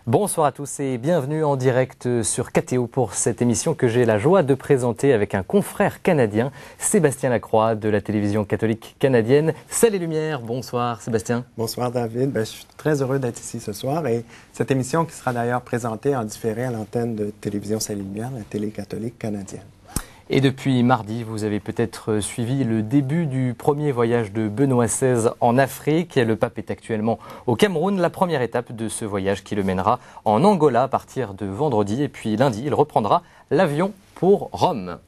Bonsoir à tous et bienvenue en direct sur KTO pour cette émission que j'ai la joie de présenter avec un confrère canadien, Sébastien Lacroix de la télévision catholique canadienne. Salut et lumière, bonsoir Sébastien. Bonsoir David, je suis très heureux d'être ici ce soir et cette émission qui sera d'ailleurs présentée en différé à l'antenne de télévision Salut et lumière, la télé catholique canadienne. Et depuis mardi, vous avez peut-être suivi le début du premier voyage de Benoît XVI en Afrique. Le pape est actuellement au Cameroun, la première étape de ce voyage qui le mènera en Angola à partir de vendredi. Et puis lundi, il reprendra l'avion pour Rome.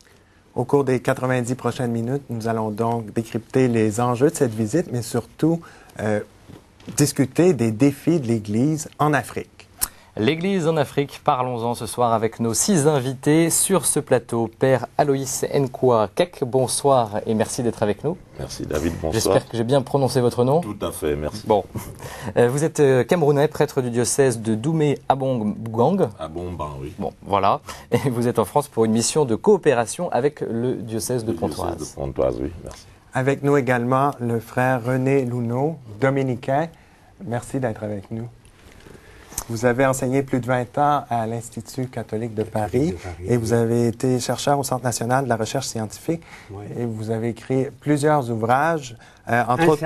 Au cours des 90 prochaines minutes, nous allons donc décrypter les enjeux de cette visite, mais surtout discuter des défis de l'Église en Afrique. L'Église en Afrique, parlons-en ce soir avec nos 6 invités sur ce plateau. Père Aloïs Nkwa Kek, bonsoir et merci d'être avec nous. Merci David, bonsoir. J'espère que j'ai bien prononcé votre nom. Tout à fait, merci. Bon, vous êtes camerounais, prêtre du diocèse de Doumé-Abong-Bougang. Abong-Bang, oui. Bon, voilà. Et vous êtes en France pour une mission de coopération avec le diocèse de Pontoise. Le diocèse de Pontoise, oui, merci. Avec nous également le frère René Louneau, dominicain. Merci d'être avec nous. Vous avez enseigné plus de 20 ans à l'Institut catholique de Paris et vous avez été chercheur au Centre national de la recherche scientifique et vous avez écrit plusieurs ouvrages, entre autres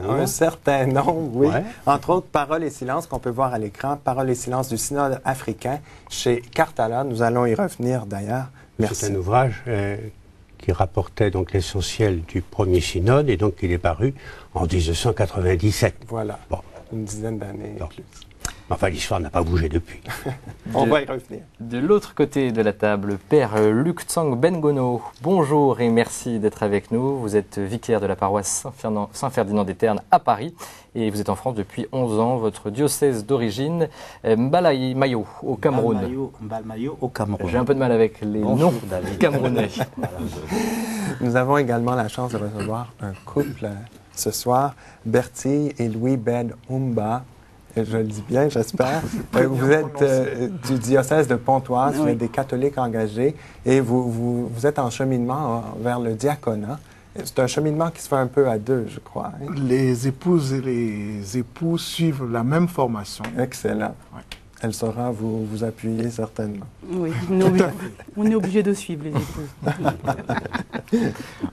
un certain nombre, oui. Ouais. Entre autres, Paroles et silences qu'on peut voir à l'écran, Paroles et silences du synode africain chez Cartala. Nous allons y revenir d'ailleurs. Merci. C'est un ouvrage qui rapportait donc l'essentiel du premier synode et donc il est paru en 1997. Voilà, bon. Une dizaine d'années. Enfin, l'histoire n'a pas bougé depuis. On va y revenir. De l'autre côté de la table, Père Luc Tsang Bengono, bonjour et merci d'être avec nous. Vous êtes vicaire de la paroisse Saint-Ferdinand des Ternes à Paris et vous êtes en France depuis 11 ans. Votre diocèse d'origine, Mbalaï-Mayo au Cameroun. Mbalaï-Mayo au Cameroun. J'ai un peu de mal avec les noms camerounais. Nous avons également la chance de recevoir un couple ce soir, Bertie et Louis Ben Oumba. Je le dis bien, j'espère. Vous êtes du diocèse de Pontoise, vous êtes des catholiques engagés et vous êtes en cheminement vers le diaconat. C'est un cheminement qui se fait un peu à deux, je crois. Hein? Les épouses et les époux suivent la même formation. Excellent. Ouais. Elle saura vous appuyer certainement. Oui, on est obligé de suivre les épouses.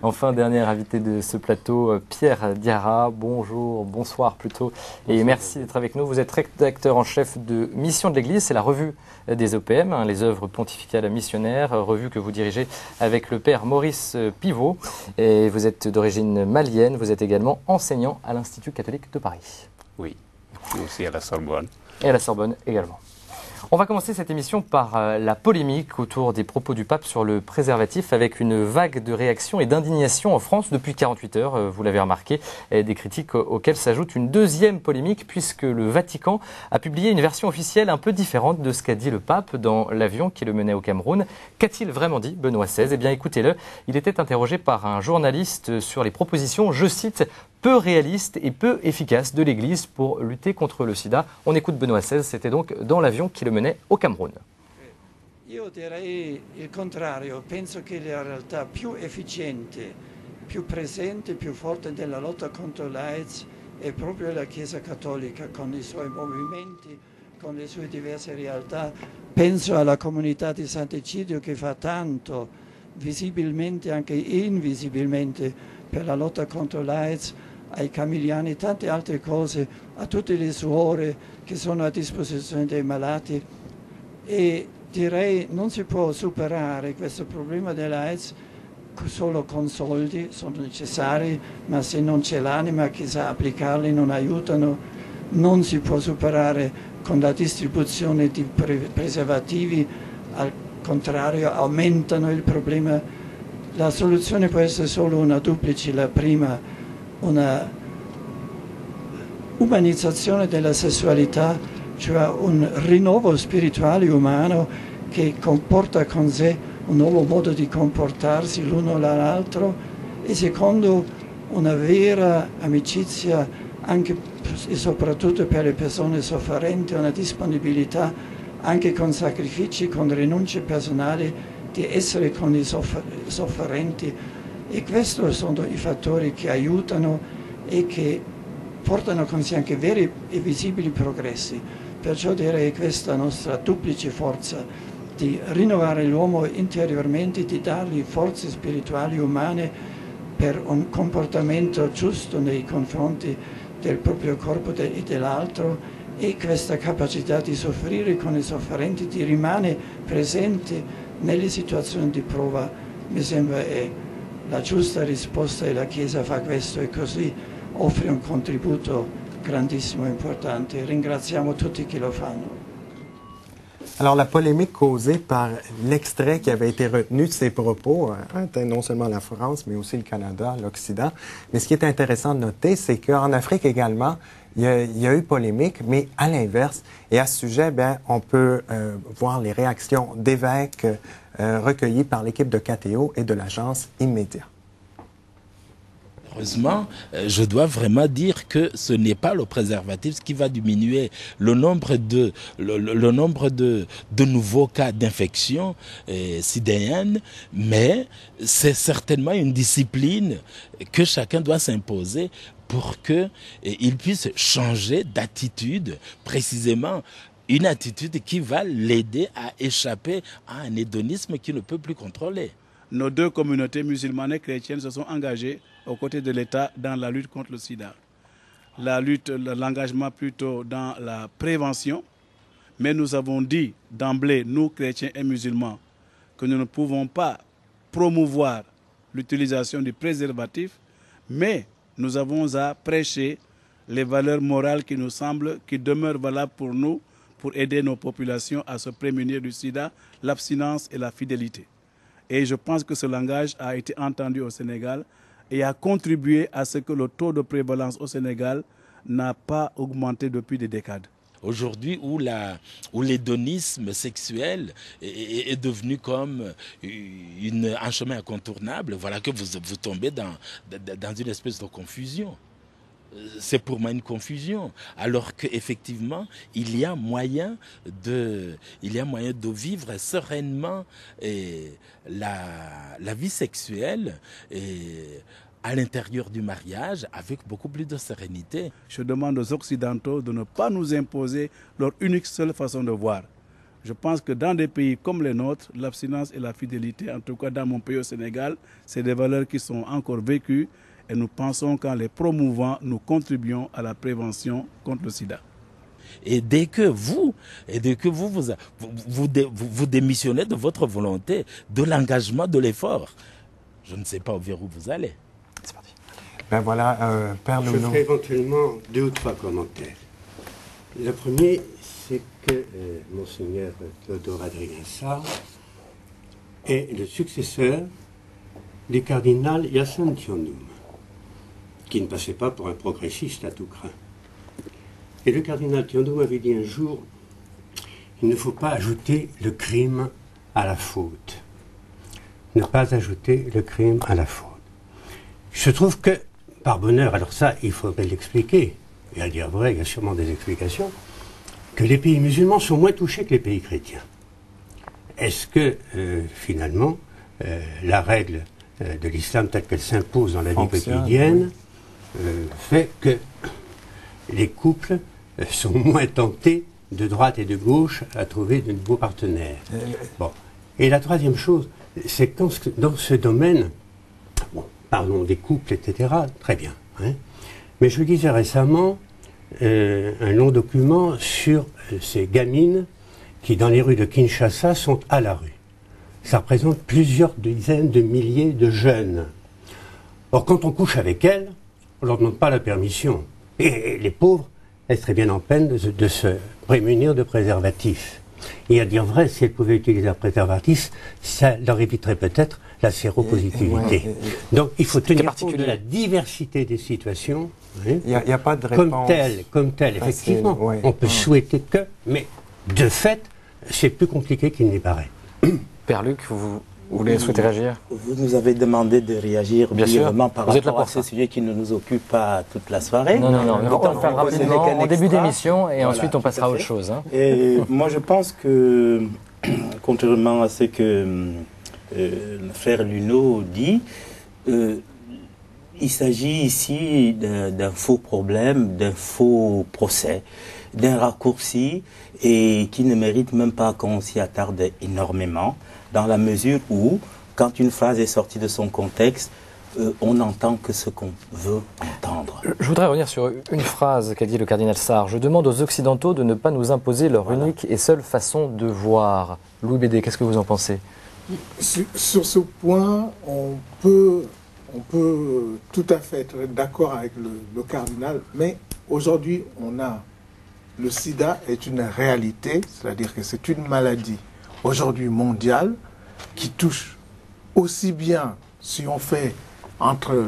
Enfin, dernier invité de ce plateau, Pierre Diarra. Bonjour, bonsoir plutôt. Et merci d'être avec nous. Vous êtes rédacteur en chef de Mission de l'Église. C'est la revue des OPM, hein, les œuvres pontificales missionnaires, revue que vous dirigez avec le père Maurice Pivot. Et vous êtes d'origine malienne. Vous êtes également enseignant à l'Institut catholique de Paris. Oui, aussi à la Sorbonne. Et à la Sorbonne également. On va commencer cette émission par la polémique autour des propos du pape sur le préservatif avec une vague de réactions et d'indignation en France depuis 48 heures, vous l'avez remarqué, et des critiques auxquelles s'ajoute une deuxième polémique puisque le Vatican a publié une version officielle un peu différente de ce qu'a dit le pape dans l'avion qui le menait au Cameroun. Qu'a-t-il vraiment dit, Benoît XVI? Eh bien écoutez-le, il était interrogé par un journaliste sur les propositions, je cite, peu réaliste et peu efficace de l'Église pour lutter contre le sida. On écoute Benoît XVI, c'était donc dans l'avion qui le menait au Cameroun. Io direi il contrario, penso che la realtà più efficiente, più presente, più forte della lotta contro l'AIDS è proprio la Chiesa Cattolica con i suoi movimenti, con le sue diverse realtà. Penso alla comunità di Sant'Egidio che fa tanto, visibilmente anche invisibilmente, per la lotta contro l'AIDS, ai camiliani, tante altre cose, a tutte le suore che sono a disposizione dei malati e direi non si può superare questo problema dell'AIDS solo con soldi, sono necessari, ma se non c'è l'anima che sa applicarli non aiutano, non si può superare con la distribuzione di preservativi, al contrario aumentano il problema. La soluzione può essere solo una duplice, la prima una umanizzazione della sessualità, cioè un rinnovo spirituale umano che comporta con sé un nuovo modo di comportarsi l'uno l'altro e secondo una vera amicizia anche e soprattutto per le persone sofferenti, una disponibilità anche con sacrifici, con rinunce personali di essere con i sofferenti e questi sono i fattori che aiutano e che portano con sé anche veri e visibili progressi. Perciò direi che questa nostra duplice forza di rinnovare l'uomo interiormente, di dargli forze spirituali umane per un comportamento giusto nei confronti del proprio corpo e dell'altro e questa capacità di soffrire con i sofferenti, di rimanere presente nelle situazioni di prova, mi sembra è la giusta risposta e la Chiesa fa questo e così offre un contributo grandissimo e importante. Ringraziamo tutti chi lo fanno. Alors, la polémique causée par l'extrait qui avait été retenu de ses propos atteint non seulement la France, mais aussi le Canada, l'Occident. Mais ce qui est intéressant de noter, c'est qu'en Afrique également, il y a eu polémique, mais à l'inverse. Et à ce sujet, on peut voir les réactions d'évêques recueillies par l'équipe de KTO et de l'agence Immédiat. Heureusement, je dois vraiment dire que ce n'est pas le préservatif qui va diminuer le nombre de nouveaux cas d'infection sidéenne, mais c'est certainement une discipline que chacun doit s'imposer pour qu'il puisse changer d'attitude, précisément une attitude qui va l'aider à échapper à un hédonisme qu'il ne peut plus contrôler. Nos deux communautés musulmanes et chrétiennes se sont engagées aux côtés de l'État dans la lutte contre le sida. L'engagement plutôt dans la prévention, mais nous avons dit d'emblée, nous chrétiens et musulmans, que nous ne pouvons pas promouvoir l'utilisation du préservatif, mais nous avons à prêcher les valeurs morales qui nous semblent, qui demeurent valables pour nous, pour aider nos populations à se prémunir du sida, l'abstinence et la fidélité. Et je pense que ce langage a été entendu au Sénégal et a contribué à ce que le taux de prévalence au Sénégal n'a pas augmenté depuis des décades. Aujourd'hui, où l'hédonisme sexuel est devenu comme un chemin incontournable, voilà que vous tombez dans une espèce de confusion. C'est pour moi une confusion, alors qu'effectivement, il y a moyen de vivre sereinement la vie sexuelle à l'intérieur du mariage avec beaucoup plus de sérénité. Je demande aux Occidentaux de ne pas nous imposer leur unique seule façon de voir. Je pense que dans des pays comme les nôtres, l'abstinence et la fidélité, en tout cas dans mon pays au Sénégal, c'est des valeurs qui sont encore vécues. Et nous pensons qu'en les promouvant, nous contribuons à la prévention contre le sida. Et dès que vous démissionnez de votre volonté, de l'engagement, de l'effort, je ne sais pas vers où vous allez. C'est parti. Ben voilà, Père Louno. Je ferai éventuellement 2 ou 3 commentaires. Le premier, c'est que Monseigneur Théodore Adrien Sarr est le successeur du cardinal Hyacinthe Thiandoum, qui ne passait pas pour un progressiste à tout craint. Et le cardinal Thiandoum avait dit un jour, il ne faut pas ajouter le crime à la faute. Ne pas ajouter le crime à la faute. Je trouve que, par bonheur, alors ça, il faudrait l'expliquer, et à dire vrai, il y a sûrement des explications, que les pays musulmans sont moins touchés que les pays chrétiens. Est-ce que, finalement, la règle de l'islam telle qu'elle s'impose dans la vie quotidienne fait que les couples sont moins tentés de droite et de gauche à trouver de nouveaux partenaires. Bon. Et la troisième chose, c'est que dans ce domaine, bon, parlons des couples, etc., très bien. Hein, mais je lisais récemment un long document sur ces gamines qui, dans les rues de Kinshasa, sont à la rue. Ça représente plusieurs dizaines de milliers de jeunes. Or, quand on couche avec elles, on ne leur demande pas la permission. Et les pauvres, elles seraient bien en peine de se prémunir de préservatifs. Et à dire vrai, si elles pouvaient utiliser un préservatif, ça leur éviterait peut-être la séropositivité. Donc il faut tenir compte de la diversité des situations Oui. Il n'y a pas de réponse. Comme tel, effectivement. Oui. On peut souhaiter que, mais de fait, c'est plus compliqué qu'il n'y paraît. Père Luc, vous voulez souhaiter réagir? Vous nous avez demandé de réagir Bien sûr. par Vous êtes là rapport à pour ce sujet qui ne nous occupe pas toute la soirée. Non. On va le faire Donc, ce n'est rapidement qu'un en début extra. d'émission et Voilà, ensuite on tout passera à à autre fait. chose. Hein. Et moi, je pense que, contrairement à ce que le frère Luneau dit, il s'agit ici d'un faux problème, d'un faux procès, d'un raccourci et qui ne mérite même pas qu'on s'y attarde énormément, dans la mesure où, quand une phrase est sortie de son contexte, on n'entend que ce qu'on veut entendre. Je voudrais revenir sur une phrase qu'a dit le cardinal Sarr. Je demande aux Occidentaux de ne pas nous imposer leur unique et seule façon de voir. Louis Bédé, qu'est-ce que vous en pensez? Sur ce point, on peut tout à fait être d'accord avec le cardinal, mais aujourd'hui, le sida est une réalité, c'est-à-dire que c'est une maladie aujourd'hui mondiale qui touche aussi bien, si on fait entre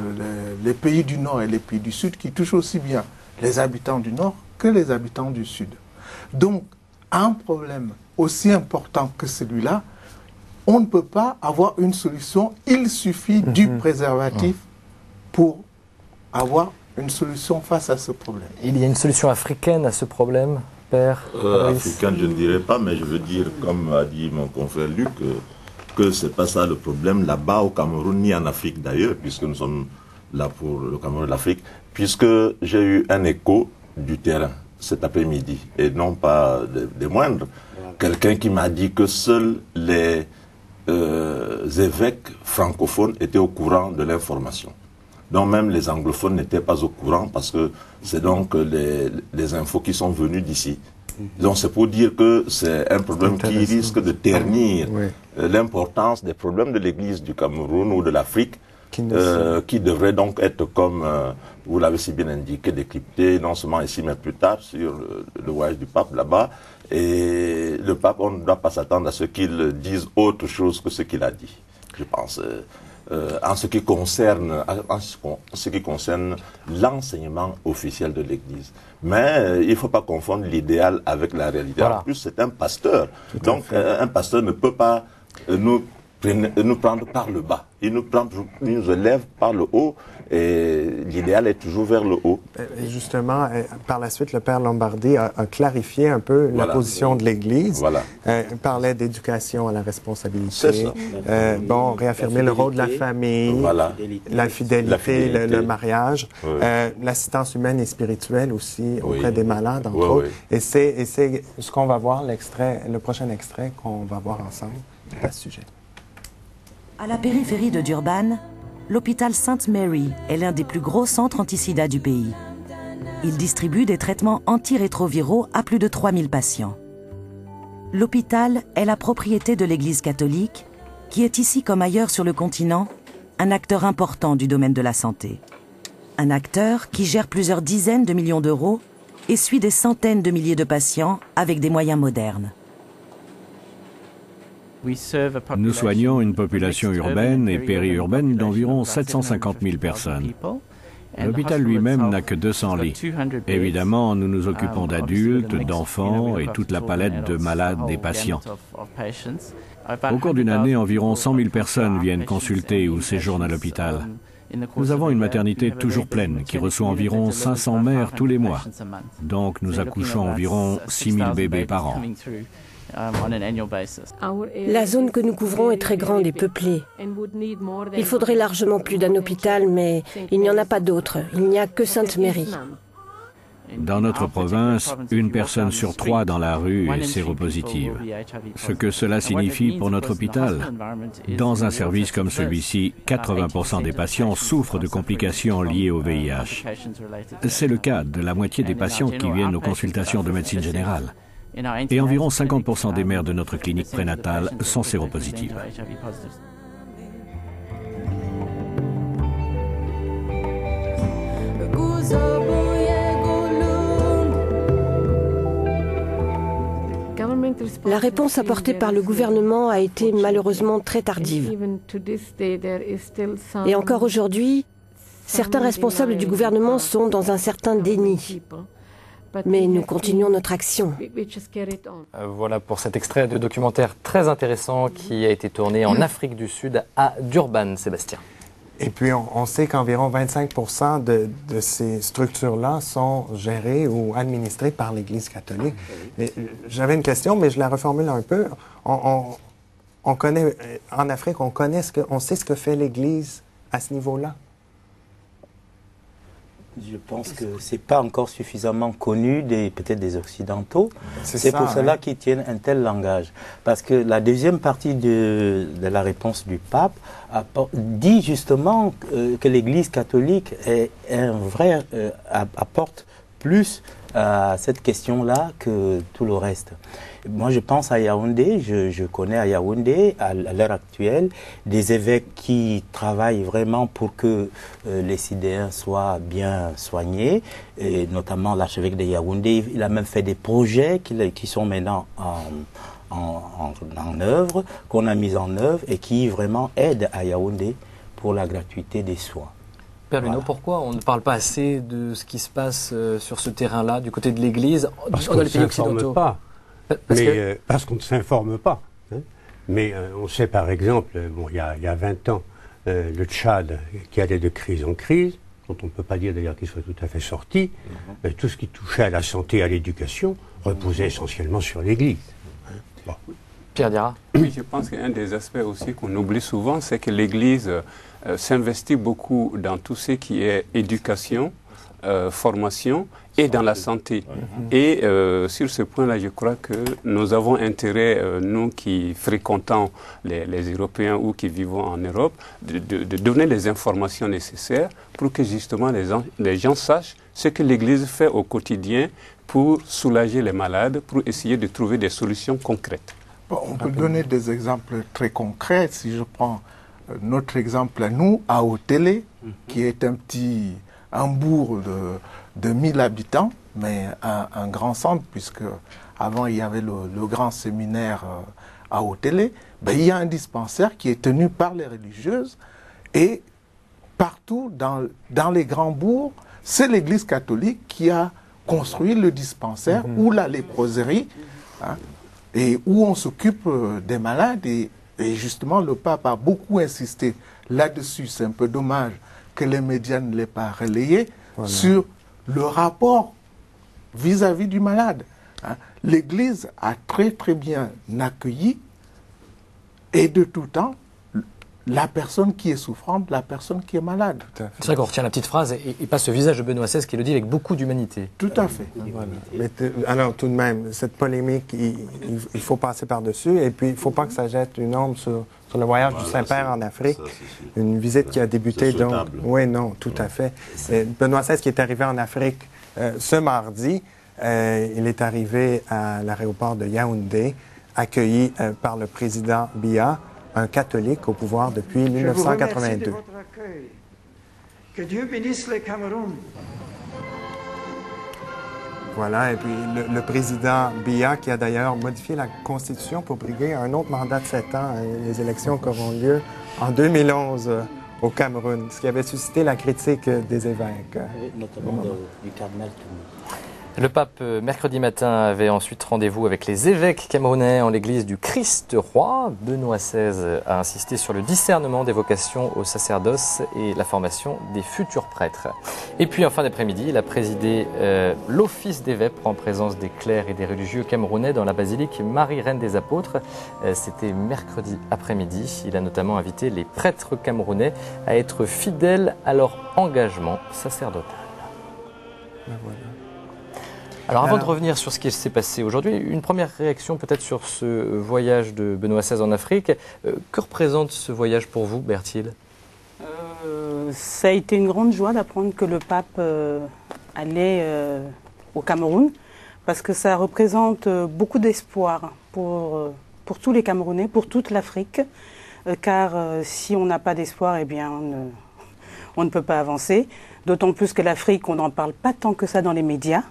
les pays du Nord et les pays du Sud, qui touche aussi bien les habitants du Nord que les habitants du Sud. Donc, un problème aussi important que celui-là, on ne peut pas avoir une solution. Il suffit du préservatif pour avoir une solution face à ce problème. Il y a une solution africaine à ce problème, Père Africaine, je ne dirais pas, mais je veux dire, comme a dit mon confrère Luc, que ce n'est pas ça le problème là-bas au Cameroun, ni en Afrique d'ailleurs, puisque nous sommes là pour le Cameroun et l'Afrique, puisque j'ai eu un écho du terrain cet après-midi, et non pas des moindres. Quelqu'un qui m'a dit que seuls les évêques francophones étaient au courant de l'information. Donc même les anglophones n'étaient pas au courant parce que c'est donc les infos qui sont venues d'ici. Donc c'est pour dire que c'est un problème qui risque de ternir l'importance des problèmes de l'Église du Cameroun ou de l'Afrique, qui devrait donc être comme, vous l'avez si bien indiqué, décrypté non seulement ici mais plus tard sur le voyage du pape là-bas. Et le pape, on ne doit pas s'attendre à ce qu'il dise autre chose que ce qu'il a dit, je pense. En ce qui concerne l'enseignement officiel de l'Église. Mais il ne faut pas confondre l'idéal avec la réalité. Voilà. En plus, c'est un pasteur. Donc, un pasteur ne peut pas nous prendre par le bas. Il nous élève par le haut et l'idéal est toujours vers le haut. Et justement, par la suite, le Père Lombardi a clarifié un peu la position de l'Église. Voilà. Il parlait d'éducation à la responsabilité. Réaffirmer le rôle de la famille, la fidélité, le mariage, l'assistance humaine et spirituelle aussi auprès des malades, entre autres. Et c'est ce qu'on va voir, le prochain extrait qu'on va voir ensemble à ce sujet. À la périphérie de Durban, l'hôpital St. Mary est l'un des plus gros centres anti-sida du pays. Il distribue des traitements antirétroviraux à plus de 3000 patients. L'hôpital est la propriété de l'Église catholique, qui est ici comme ailleurs sur le continent, un acteur important du domaine de la santé. Un acteur qui gère plusieurs dizaines de millions d'euros et suit des centaines de milliers de patients avec des moyens modernes. Nous soignons une population urbaine et périurbaine d'environ 750 000 personnes. L'hôpital lui-même n'a que 200 lits. Évidemment, nous nous occupons d'adultes, d'enfants et toute la palette de malades et patients. Au cours d'une année, environ 100 000 personnes viennent consulter ou séjournent à l'hôpital. Nous avons une maternité toujours pleine qui reçoit environ 500 mères tous les mois. Donc nous accouchons environ 6 000 bébés par an. La zone que nous couvrons est très grande et peuplée. Il faudrait largement plus d'un hôpital, mais il n'y en a pas d'autre. Il n'y a que Sainte-Marie. Dans notre province, une personne sur 3 dans la rue est séropositive. Ce que cela signifie pour notre hôpital. Dans un service comme celui-ci, 80% des patients souffrent de complications liées au VIH. C'est le cas de la moitié des patients qui viennent aux consultations de médecine générale. Et environ 50% des mères de notre clinique prénatale sont séropositives. La réponse apportée par le gouvernement a été malheureusement très tardive. Et encore aujourd'hui, Certains responsables du gouvernement sont dans un certain déni. Mais nous continuons notre action. Voilà pour cet extrait de documentaire très intéressant qui a été tourné en Afrique du Sud à Durban, Sébastien. Et puis, on sait qu'environ 25% de ces structures-là sont gérées ou administrées par l'Église catholique. J'avais une question, mais je la reformule un peu. On connaît, en Afrique, on sait ce que fait l'Église à ce niveau-là? Je pense que ce n'est pas encore suffisamment connu peut-être des Occidentaux. C'est pour cela qu'ils tiennent un tel langage. Parce que la deuxième partie de la réponse du pape dit justement que l'Église catholique apporte plus à cette question-là que tout le reste. Moi, je pense à Yaoundé, je connais à Yaoundé, à l'heure actuelle, des évêques qui travaillent vraiment pour que les Sidéens soient bien soignés, et notamment l'archevêque de Yaoundé. Il a même fait des projets qui sont maintenant en œuvre, qu'on a mis en œuvre et qui vraiment aident à Yaoundé pour la gratuité des soins. Père Luneau, pourquoi on ne parle pas assez de ce qui se passe sur ce terrain-là, du côté de l'Église, dans les pays occidentaux? Parce qu'on ne s'informe pas. Hein. Mais on sait par exemple, il y a 20 ans, le Tchad qui allait de crise en crise, dont on ne peut pas dire d'ailleurs qu'il soit tout à fait sorti, tout ce qui touchait à la santé et à l'éducation reposait essentiellement sur l'Église. Hein. Bon. Pierre Diarra. Oui, je pense qu'un des aspects aussi qu'on oublie souvent, c'est que l'Église s'investit beaucoup dans tout ce qui est éducation, formation et dans la santé. Et sur ce point-là, je crois que nous avons intérêt, nous qui fréquentons les Européens ou qui vivons en Europe, de donner les informations nécessaires pour que justement les gens sachent ce que l'Église fait au quotidien pour soulager les malades, pour essayer de trouver des solutions concrètes. Bon, on peut donner des exemples très concrets. Si je prends notre exemple à nous, à Otélé, qui est un bourg de 1000 habitants, mais un grand centre, puisque avant il y avait le grand séminaire à Otélé, il y a un dispensaire qui est tenu par les religieuses, et partout dans les grands bourgs, c'est l'Église catholique qui a construit le dispensaire ou la léproserie, hein, et où on s'occupe des malades. Et justement, le pape a beaucoup insisté là-dessus. C'est un peu dommage que les médias ne l'aient pas relayé sur le rapport vis-à-vis du malade. Hein. L'Église a très très bien accueilli, et de tout temps, la personne qui est souffrante, la personne qui est malade. C'est vrai qu'on retient la petite phrase et pas ce visage de Benoît XVI qui le dit avec beaucoup d'humanité. Tout à fait. Voilà. Mais alors, tout de même, cette polémique, il faut passer par-dessus, et puis il ne faut pas que ça jette une ombre sur le voyage du Saint-Père en Afrique. Une visite qui a débuté donc... Oui, non, tout à fait. Benoît XVI qui est arrivé en Afrique ce mardi, il est arrivé à l'aéroport de Yaoundé, accueilli par le président Biya, un catholique au pouvoir depuis 1982. Je vous remercie de votre accueil. Que Dieu bénisse le Cameroun. Voilà, et puis le président Biya, qui a d'ailleurs modifié la Constitution pour briguer un autre mandat de 7 ans, les élections qui auront lieu en 2011 au Cameroun, ce qui avait suscité la critique des évêques. Notamment du cardinal Toumi. Le pape, mercredi matin, avait ensuite rendez-vous avec les évêques camerounais en l'église du Christ Roi. Benoît XVI a insisté sur le discernement des vocations au sacerdoce et la formation des futurs prêtres. Et puis, en fin d'après-midi, il a présidé l'office des vêpres en présence des clercs et des religieux camerounais dans la basilique Marie-Reine des Apôtres. C'était mercredi après-midi. Il a notamment invité les prêtres camerounais à être fidèles à leur engagement sacerdotal. Voilà. Alors avant de revenir sur ce qui s'est passé aujourd'hui, une première réaction peut-être sur ce voyage de Benoît XVI en Afrique. Que représente ce voyage pour vous, Berthilde? Ça a été une grande joie d'apprendre que le pape allait au Cameroun, parce que ça représente beaucoup d'espoir pour tous les Camerounais, pour toute l'Afrique, car si on n'a pas d'espoir, eh bien on ne peut pas avancer. D'autant plus que l'Afrique, on n'en parle pas tant que ça dans les médias.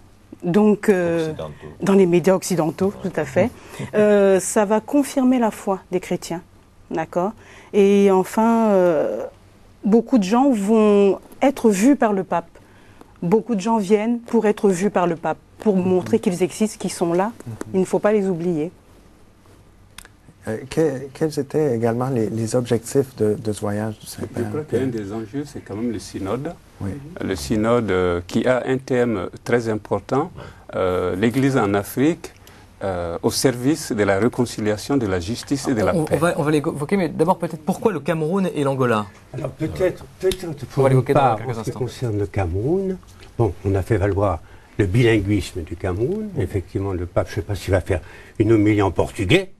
Donc, dans les médias occidentaux, tout à fait. Ça va confirmer la foi des chrétiens, d'accord? Et enfin, beaucoup de gens vont être vus par le pape. Beaucoup de gens viennent pour être vus par le pape, pour montrer qu'ils existent, qu'ils sont là. Il ne faut pas les oublier. Quels étaient également les objectifs de ce voyage du Saint-Père? Je crois qu'un des enjeux, c'est quand même le synode. Oui. Le synode qui a un thème très important, l'Église en Afrique, au service de la réconciliation, de la justice et de la paix. On va l'évoquer, mais d'abord peut-être pourquoi le Cameroun et l'Angola? Alors peut-être pour une part, en ce qui concerne le Cameroun, bon, on a fait valoir le bilinguisme du Cameroun. Effectivement, le pape, je ne sais pas s'il va faire une homélie en portugais.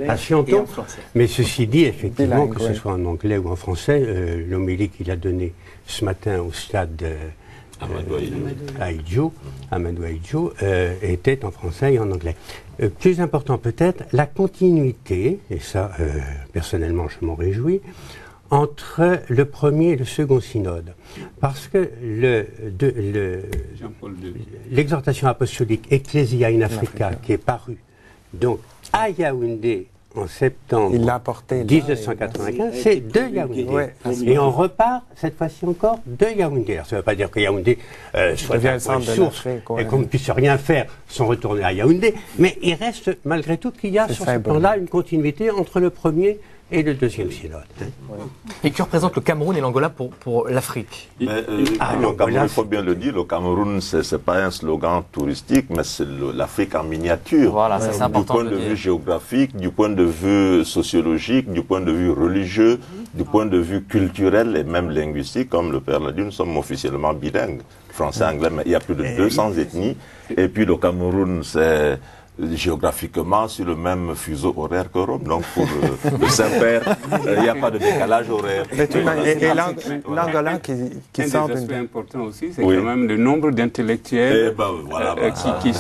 Patientons. Mais ceci dit, effectivement, que ce soit en anglais ou en français, l'homélie qu'il a donnée ce matin au stade Amadou Ahidjo, était en français et en anglais. Plus important peut-être, la continuité, et ça, personnellement, je m'en réjouis, entre le premier et le second synode. Parce que l'exhortation apostolique Ecclesia in Africa, qui est parue donc à Yaoundé en septembre 1995, c'est de Yaoundé. Et on repart, cette fois-ci encore, de Yaoundé. Alors, ça ne veut pas dire que Yaoundé soit un point de source et qu'on ne puisse rien faire sans retourner à Yaoundé, mais il reste malgré tout qu'il y a sur ce plan-là une continuité entre le premier et le deuxième synode. Et que représente le Cameroun et l'Angola pour l'Afrique? Le Cameroun, il faut bien le dire, le Cameroun, ce n'est pas un slogan touristique, mais c'est l'Afrique en miniature. Voilà, ça c'est important. Du point de vue géographique, du point de vue sociologique, du point de vue religieux, du point de vue culturel et même linguistique, comme le Père l'a dit, nous sommes officiellement bilingues, français, anglais, mais il y a plus de 200 ethnies. Et puis le Cameroun, c'est géographiquement sur le même fuseau horaire que Rome. Donc pour le Saint-Père, il n'y a pas de décalage horaire. Et l'Angola qui sort d'une... Un des aspects importants aussi, c'est quand même le nombre d'intellectuels qui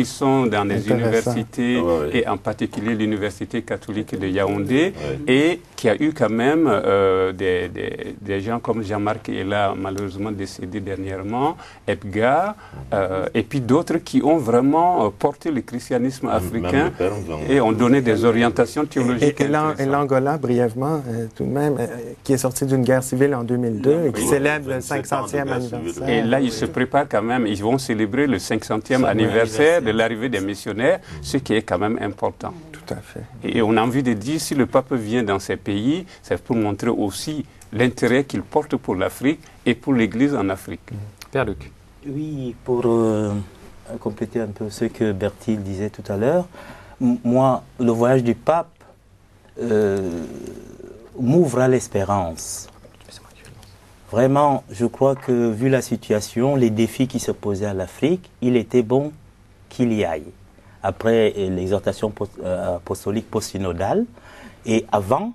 sont dans les universités, et en particulier l'université catholique de Yaoundé, et qui a eu quand même des gens comme Jean-Marc Ella, malheureusement décédé dernièrement, Edgar, et puis d'autres qui ont vraiment porté le christianisme africain et ont donné des orientations théologiques. Et l'Angola, brièvement, tout de même, qui est sorti d'une guerre civile en 2002 et qui célèbre le 500e anniversaire. Et là, ils se préparent quand même, ils vont célébrer le 500e anniversaire de l'arrivée des missionnaires, ce qui est quand même important. Tout à fait. Et on a envie de dire, si le pape vient dans ces pays, c'est pour montrer aussi l'intérêt qu'il porte pour l'Afrique et pour l'Église en Afrique. Père Luc. Oui, pour compléter un peu ce que Bertil disait tout à l'heure, moi, le voyage du pape m'ouvre à l'espérance. Vraiment, je crois que vu la situation, les défis qui se posaient à l'Afrique, il était bon qu'il y aille. Après l'exhortation apostolique post-synodale et avant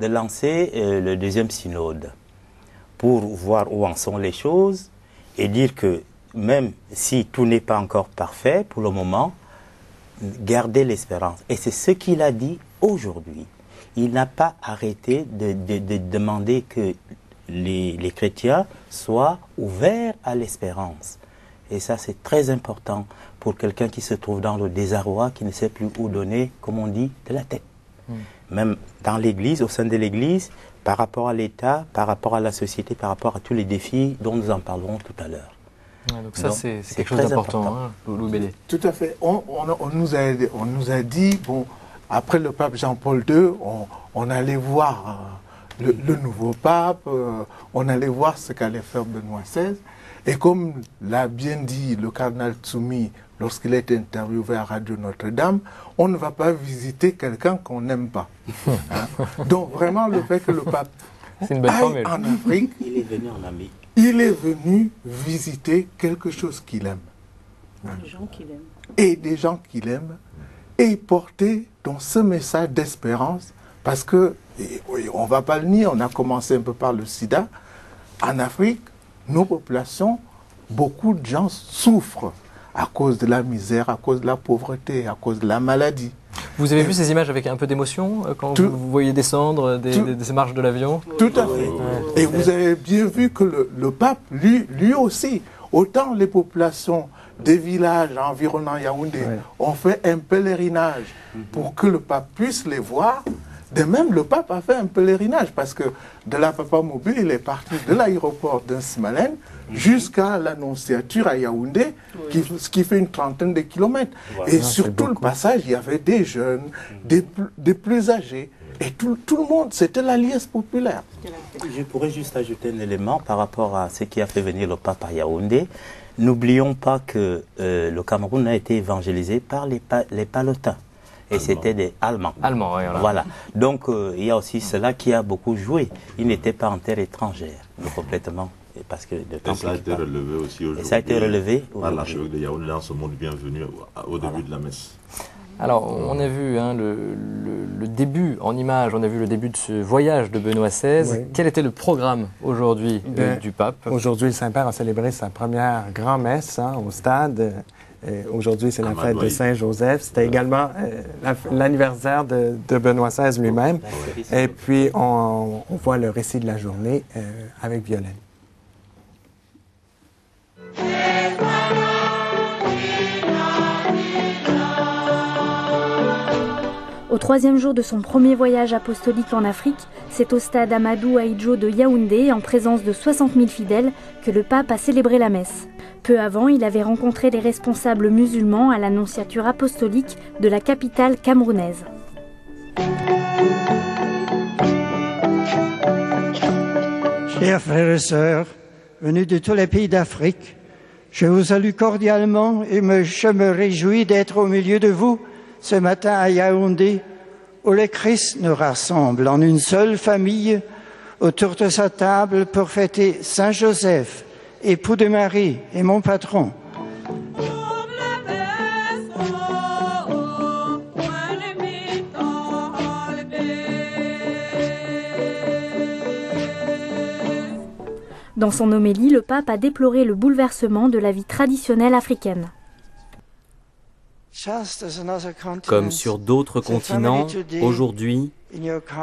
de lancer le deuxième synode pour voir où en sont les choses et dire que même si tout n'est pas encore parfait pour le moment, gardez l'espérance. Et c'est ce qu'il a dit aujourd'hui. Il n'a pas arrêté de demander que les chrétiens soient ouverts à l'espérance. Et ça, c'est très important pour quelqu'un qui se trouve dans le désarroi, qui ne sait plus où donner, comme on dit, de la tête. Même dans l'Église, au sein de l'Église, par rapport à l'État, par rapport à la société, par rapport à tous les défis dont nous en parlerons tout à l'heure. Donc ça, c'est quelque chose d'important, hein, Lou Bédé. Tout à fait. On nous a dit, bon, après le pape Jean-Paul II, on allait voir le nouveau pape, on allait voir ce qu'allait faire Benoît XVI. Et comme l'a bien dit le cardinal Tsumi lorsqu'il a été interviewé à Radio Notre-Dame, on ne va pas visiter quelqu'un qu'on n'aime pas. Hein? Donc vraiment, le fait que le pape aille en Afrique, il est venu en Amérique. Il est venu visiter quelque chose qu'il aime. Des gens qu'il aime. Et des gens qu'il aime. Et porter donc ce message d'espérance. Parce que, on ne va pas le nier, on a commencé un peu par le sida. En Afrique, nos populations, beaucoup de gens souffrent à cause de la misère, à cause de la pauvreté, à cause de la maladie. Vous avez vu ces images avec un peu d'émotion quand vous voyez descendre des marches de l'avion? Tout à fait. Et vous avez bien vu que le pape, lui aussi, autant les populations des villages environnant Yaoundé ont fait un pèlerinage pour que le pape puisse les voir. De même, le pape a fait un pèlerinage parce que de la Papamobile, il est parti de l'aéroport d'Insmalen jusqu'à l'Annonciature à Yaoundé, ce qui fait une trentaine de kilomètres. Et sur tout le passage, il y avait des jeunes, des plus âgés. Et tout le monde, c'était la liesse populaire. Je pourrais juste ajouter un élément par rapport à ce qui a fait venir le pape à Yaoundé. N'oublions pas que le Cameroun a été évangélisé par les Palotins. Et c'était des Allemands. Allemands, oui, voilà. Donc, il y a aussi cela qui a beaucoup joué. Ils n'étaient pas en terre étrangère, complètement. Parce que et ça a été relevé aussi aujourd'hui. Et ça a été relevé par l'archevêque de Yaoundé dans ce monde bienvenu au début de la messe. Alors, on a vu le début en images, on a vu le début de ce voyage de Benoît XVI. Oui. Quel était le programme aujourd'hui du pape? Aujourd'hui, le Saint-Père a célébré sa première grand-messe au stade. Aujourd'hui, c'est la fête de Saint-Joseph. C'était également l'anniversaire de Benoît XVI lui-même. Et puis, on voit le récit de la journée avec Violaine. Au troisième jour de son premier voyage apostolique en Afrique, c'est au stade Amadou Ahidjo de Yaoundé, en présence de 60 000 fidèles, que le pape a célébré la messe. Peu avant, il avait rencontré les responsables musulmans à l'annonciature apostolique de la capitale camerounaise. Chers frères et sœurs, venus de tous les pays d'Afrique, je vous salue cordialement et je me réjouis d'être au milieu de vous ce matin à Yaoundé, où le Christ nous rassemble en une seule famille autour de sa table pour fêter Saint Joseph, époux de Marie et mon patron. Dans son homélie, le pape a déploré le bouleversement de la vie traditionnelle africaine. Comme sur d'autres continents, aujourd'hui,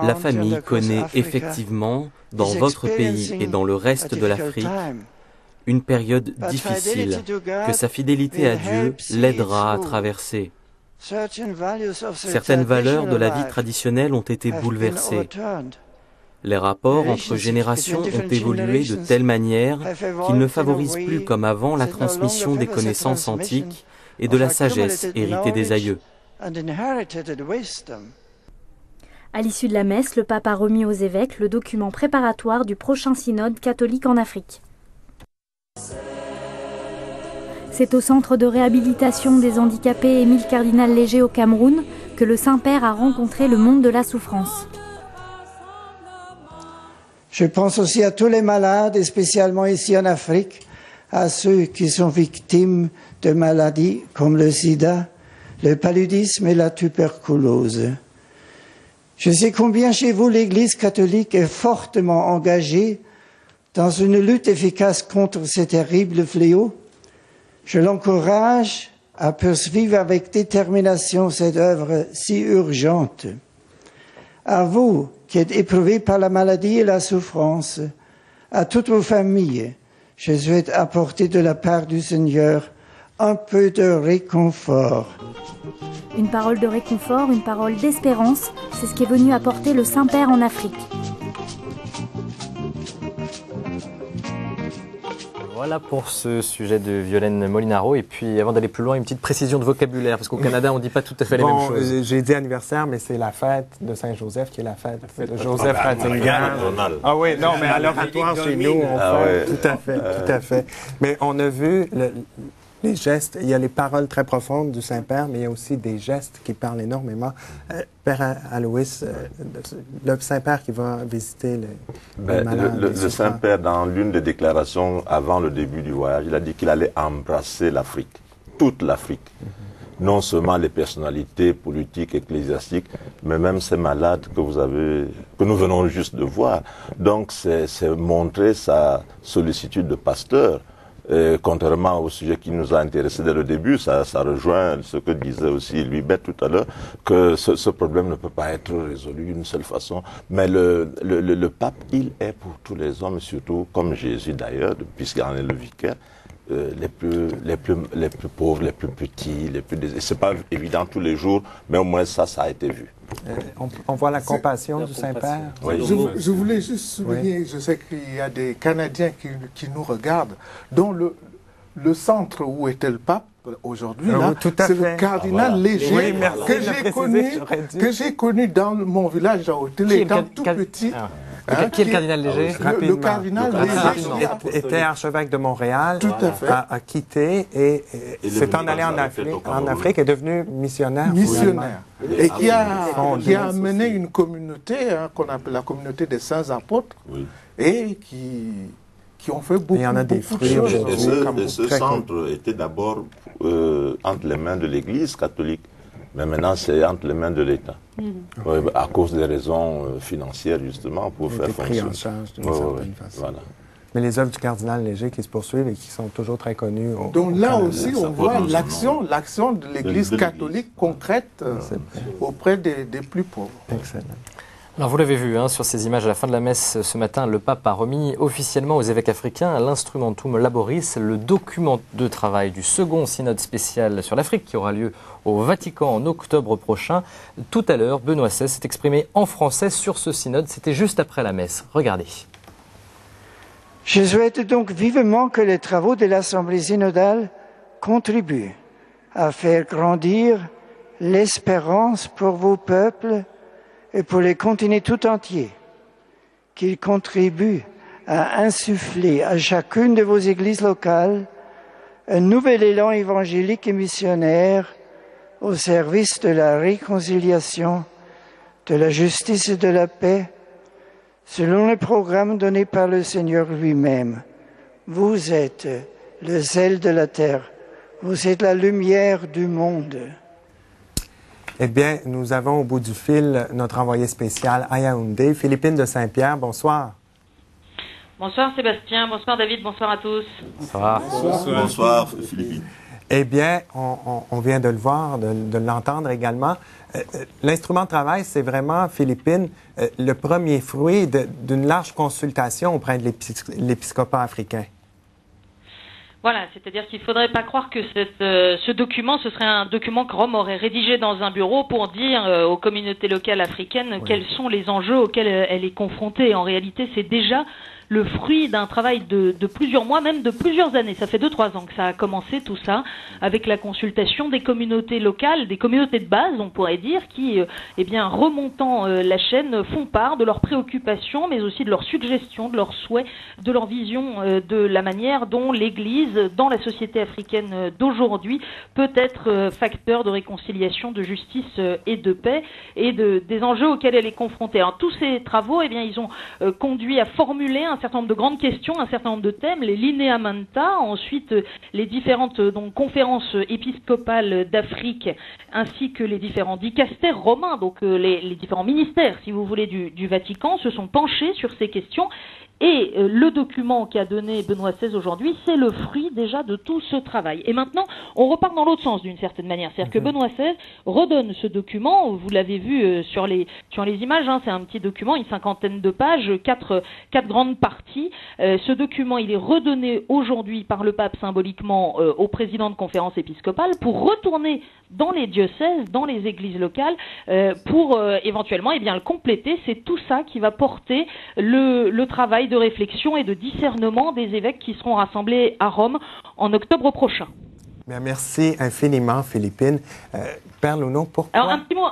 la famille connaît effectivement, dans votre pays et dans le reste de l'Afrique, une période difficile que sa fidélité à Dieu l'aidera à traverser. Certaines valeurs de la vie traditionnelle ont été bouleversées. Les rapports entre générations ont évolué de telle manière qu'ils ne favorisent plus comme avant la transmission des connaissances antiques et de la sagesse héritée des aïeux. À l'issue de la messe, le pape a remis aux évêques le document préparatoire du prochain synode catholique en Afrique. C'est au centre de réhabilitation des handicapés Émile Cardinal Léger au Cameroun que le Saint-Père a rencontré le monde de la souffrance. Je pense aussi à tous les malades, et spécialement ici en Afrique, à ceux qui sont victimes de maladies comme le sida, le paludisme et la tuberculose. Je sais combien chez vous l'Église catholique est fortement engagée dans une lutte efficace contre ces terribles fléaux. Je l'encourage à poursuivre avec détermination cette œuvre si urgente. À vous qui êtes éprouvés par la maladie et la souffrance, à toutes vos familles, je souhaite apporter de la part du Seigneur un peu de réconfort. Une parole de réconfort, une parole d'espérance, c'est ce qui est venu apporter le Saint-Père en Afrique. Voilà pour ce sujet de Violaine Molinaro. Et puis, avant d'aller plus loin, une petite précision de vocabulaire, parce qu'au Canada, on ne dit pas tout à fait les mêmes choses. J'ai dit anniversaire, mais c'est la fête de Saint-Joseph qui est la fête de Joseph Ratzinger. Ah oui, non, mais à l'oratoire chez nous, on fait. Tout à fait. Mais on a vu les gestes, il y a les paroles très profondes du Saint-Père, mais il y a aussi des gestes qui parlent énormément. Père Aloïs, le Saint-Père qui va visiter les malades. Le Saint-Père, dans l'une des déclarations avant le début du voyage, il a dit qu'il allait embrasser l'Afrique, toute l'Afrique. Non seulement les personnalités politiques, ecclésiastiques, mais même ces malades que nous venons juste de voir. Donc c'est montrer sa sollicitude de pasteur. Contrairement au sujet qui nous a intéressés dès le début, ça rejoint ce que disait aussi Louis-Bert tout à l'heure, que ce problème ne peut pas être résolu d'une seule façon. Mais le pape, il est pour tous les hommes, surtout comme Jésus d'ailleurs, puisqu'il en est le vicaire, les plus pauvres, les plus petits, c'est pas évident tous les jours, mais au moins ça a été vu. On voit la compassion du Saint-Père. Oui. Je voulais juste souligner, je sais qu'il y a des Canadiens qui nous regardent, dont le centre où était le pape aujourd'hui, c'est le cardinal Léger, oui, que j'ai connu dans mon village à Hôtel, étant tout petit. Qui est le cardinal Léger? Le cardinal Léger était archevêque de Montréal, a quitté et s'est en allé en Afrique, est devenu missionnaire. Et qui a amené une communauté qu'on appelle la communauté des saints apôtres, et qui ont fait beaucoup, il y en a des fruits aujourd'hui. Et ce centre était d'abord entre les mains de l'Église catholique, mais maintenant c'est entre les mains de l'État. À cause des raisons financières, justement, pour faire fonctionner. Pris en charge d'une certaine façon. Voilà. Mais les œuvres du cardinal Léger qui se poursuivent et qui sont toujours très connues. Donc là aussi, on voit l'action de l'Église catholique concrète auprès des plus pauvres. Excellent. Alors vous l'avez vu sur ces images à la fin de la messe ce matin, le pape a remis officiellement aux évêques africains l'Instrumentum Laboris, le document de travail du second synode spécial sur l'Afrique qui aura lieu au Vatican en octobre prochain. Tout à l'heure, Benoît XVI s'est exprimé en français sur ce synode, c'était juste après la messe. Regardez. Je souhaite donc vivement que les travaux de l'Assemblée synodale contribuent à faire grandir l'espérance pour vos peuples et pour les continents tout entiers, qu'ils contribuent à insuffler à chacune de vos églises locales un nouvel élan évangélique et missionnaire au service de la réconciliation, de la justice et de la paix, selon le programme donné par le Seigneur lui-même. Vous êtes le zèle de la terre, vous êtes la lumière du monde. Eh bien, nous avons au bout du fil notre envoyé spécial à Yaoundé, Philippine de Saint-Pierre. Bonsoir. Bonsoir Sébastien, bonsoir David, bonsoir à tous. Bonsoir. Bonsoir Philippine. Eh bien, on vient de le voir, de l'entendre également. L'instrument de travail, c'est vraiment, Philippine, le premier fruit d'une large consultation auprès de l'épiscopat africain. Voilà, c'est-à-dire qu'il ne faudrait pas croire que ce document, ce serait un document que Rome aurait rédigé dans un bureau pour dire aux communautés locales africaines quels sont les enjeux auxquels elle est confrontée. En réalité, c'est déjà le fruit d'un travail de plusieurs mois, même de plusieurs années. Ça fait 2-3 ans que ça a commencé tout ça, avec la consultation des communautés locales, des communautés de base, on pourrait dire, qui, remontant la chaîne, font part de leurs préoccupations, mais aussi de leurs suggestions, de leurs souhaits, de leur vision de la manière dont l'Église, dans la société africaine d'aujourd'hui, peut être facteur de réconciliation, de justice et de paix, et des enjeux auxquels elle est confrontée. Alors, tous ces travaux, ils ont conduit à formuler un certain nombre de grandes questions, un certain nombre de thèmes, les lineamenta, ensuite les différentes conférences épiscopales d'Afrique, ainsi que les différents dicastères romains, donc les différents ministères, si vous voulez, du Vatican, se sont penchés sur ces questions. Et le document qu'a donné Benoît XVI aujourd'hui, c'est le fruit déjà de tout ce travail. Et maintenant, on repart dans l'autre sens d'une certaine manière. C'est-à-dire que Benoît XVI redonne ce document, vous l'avez vu sur les images, c'est un petit document, une 50aine de pages, quatre grandes parties. Ce document, il est redonné aujourd'hui par le pape symboliquement au président de conférence épiscopale pour retourner dans les diocèses, dans les églises locales, pour éventuellement le compléter. C'est tout ça qui va porter le travail de réflexion et de discernement des évêques qui seront rassemblés à Rome en octobre prochain. Bien, merci infiniment, Philippine. Père Luneau, pourquoi... Alors, un petit mot,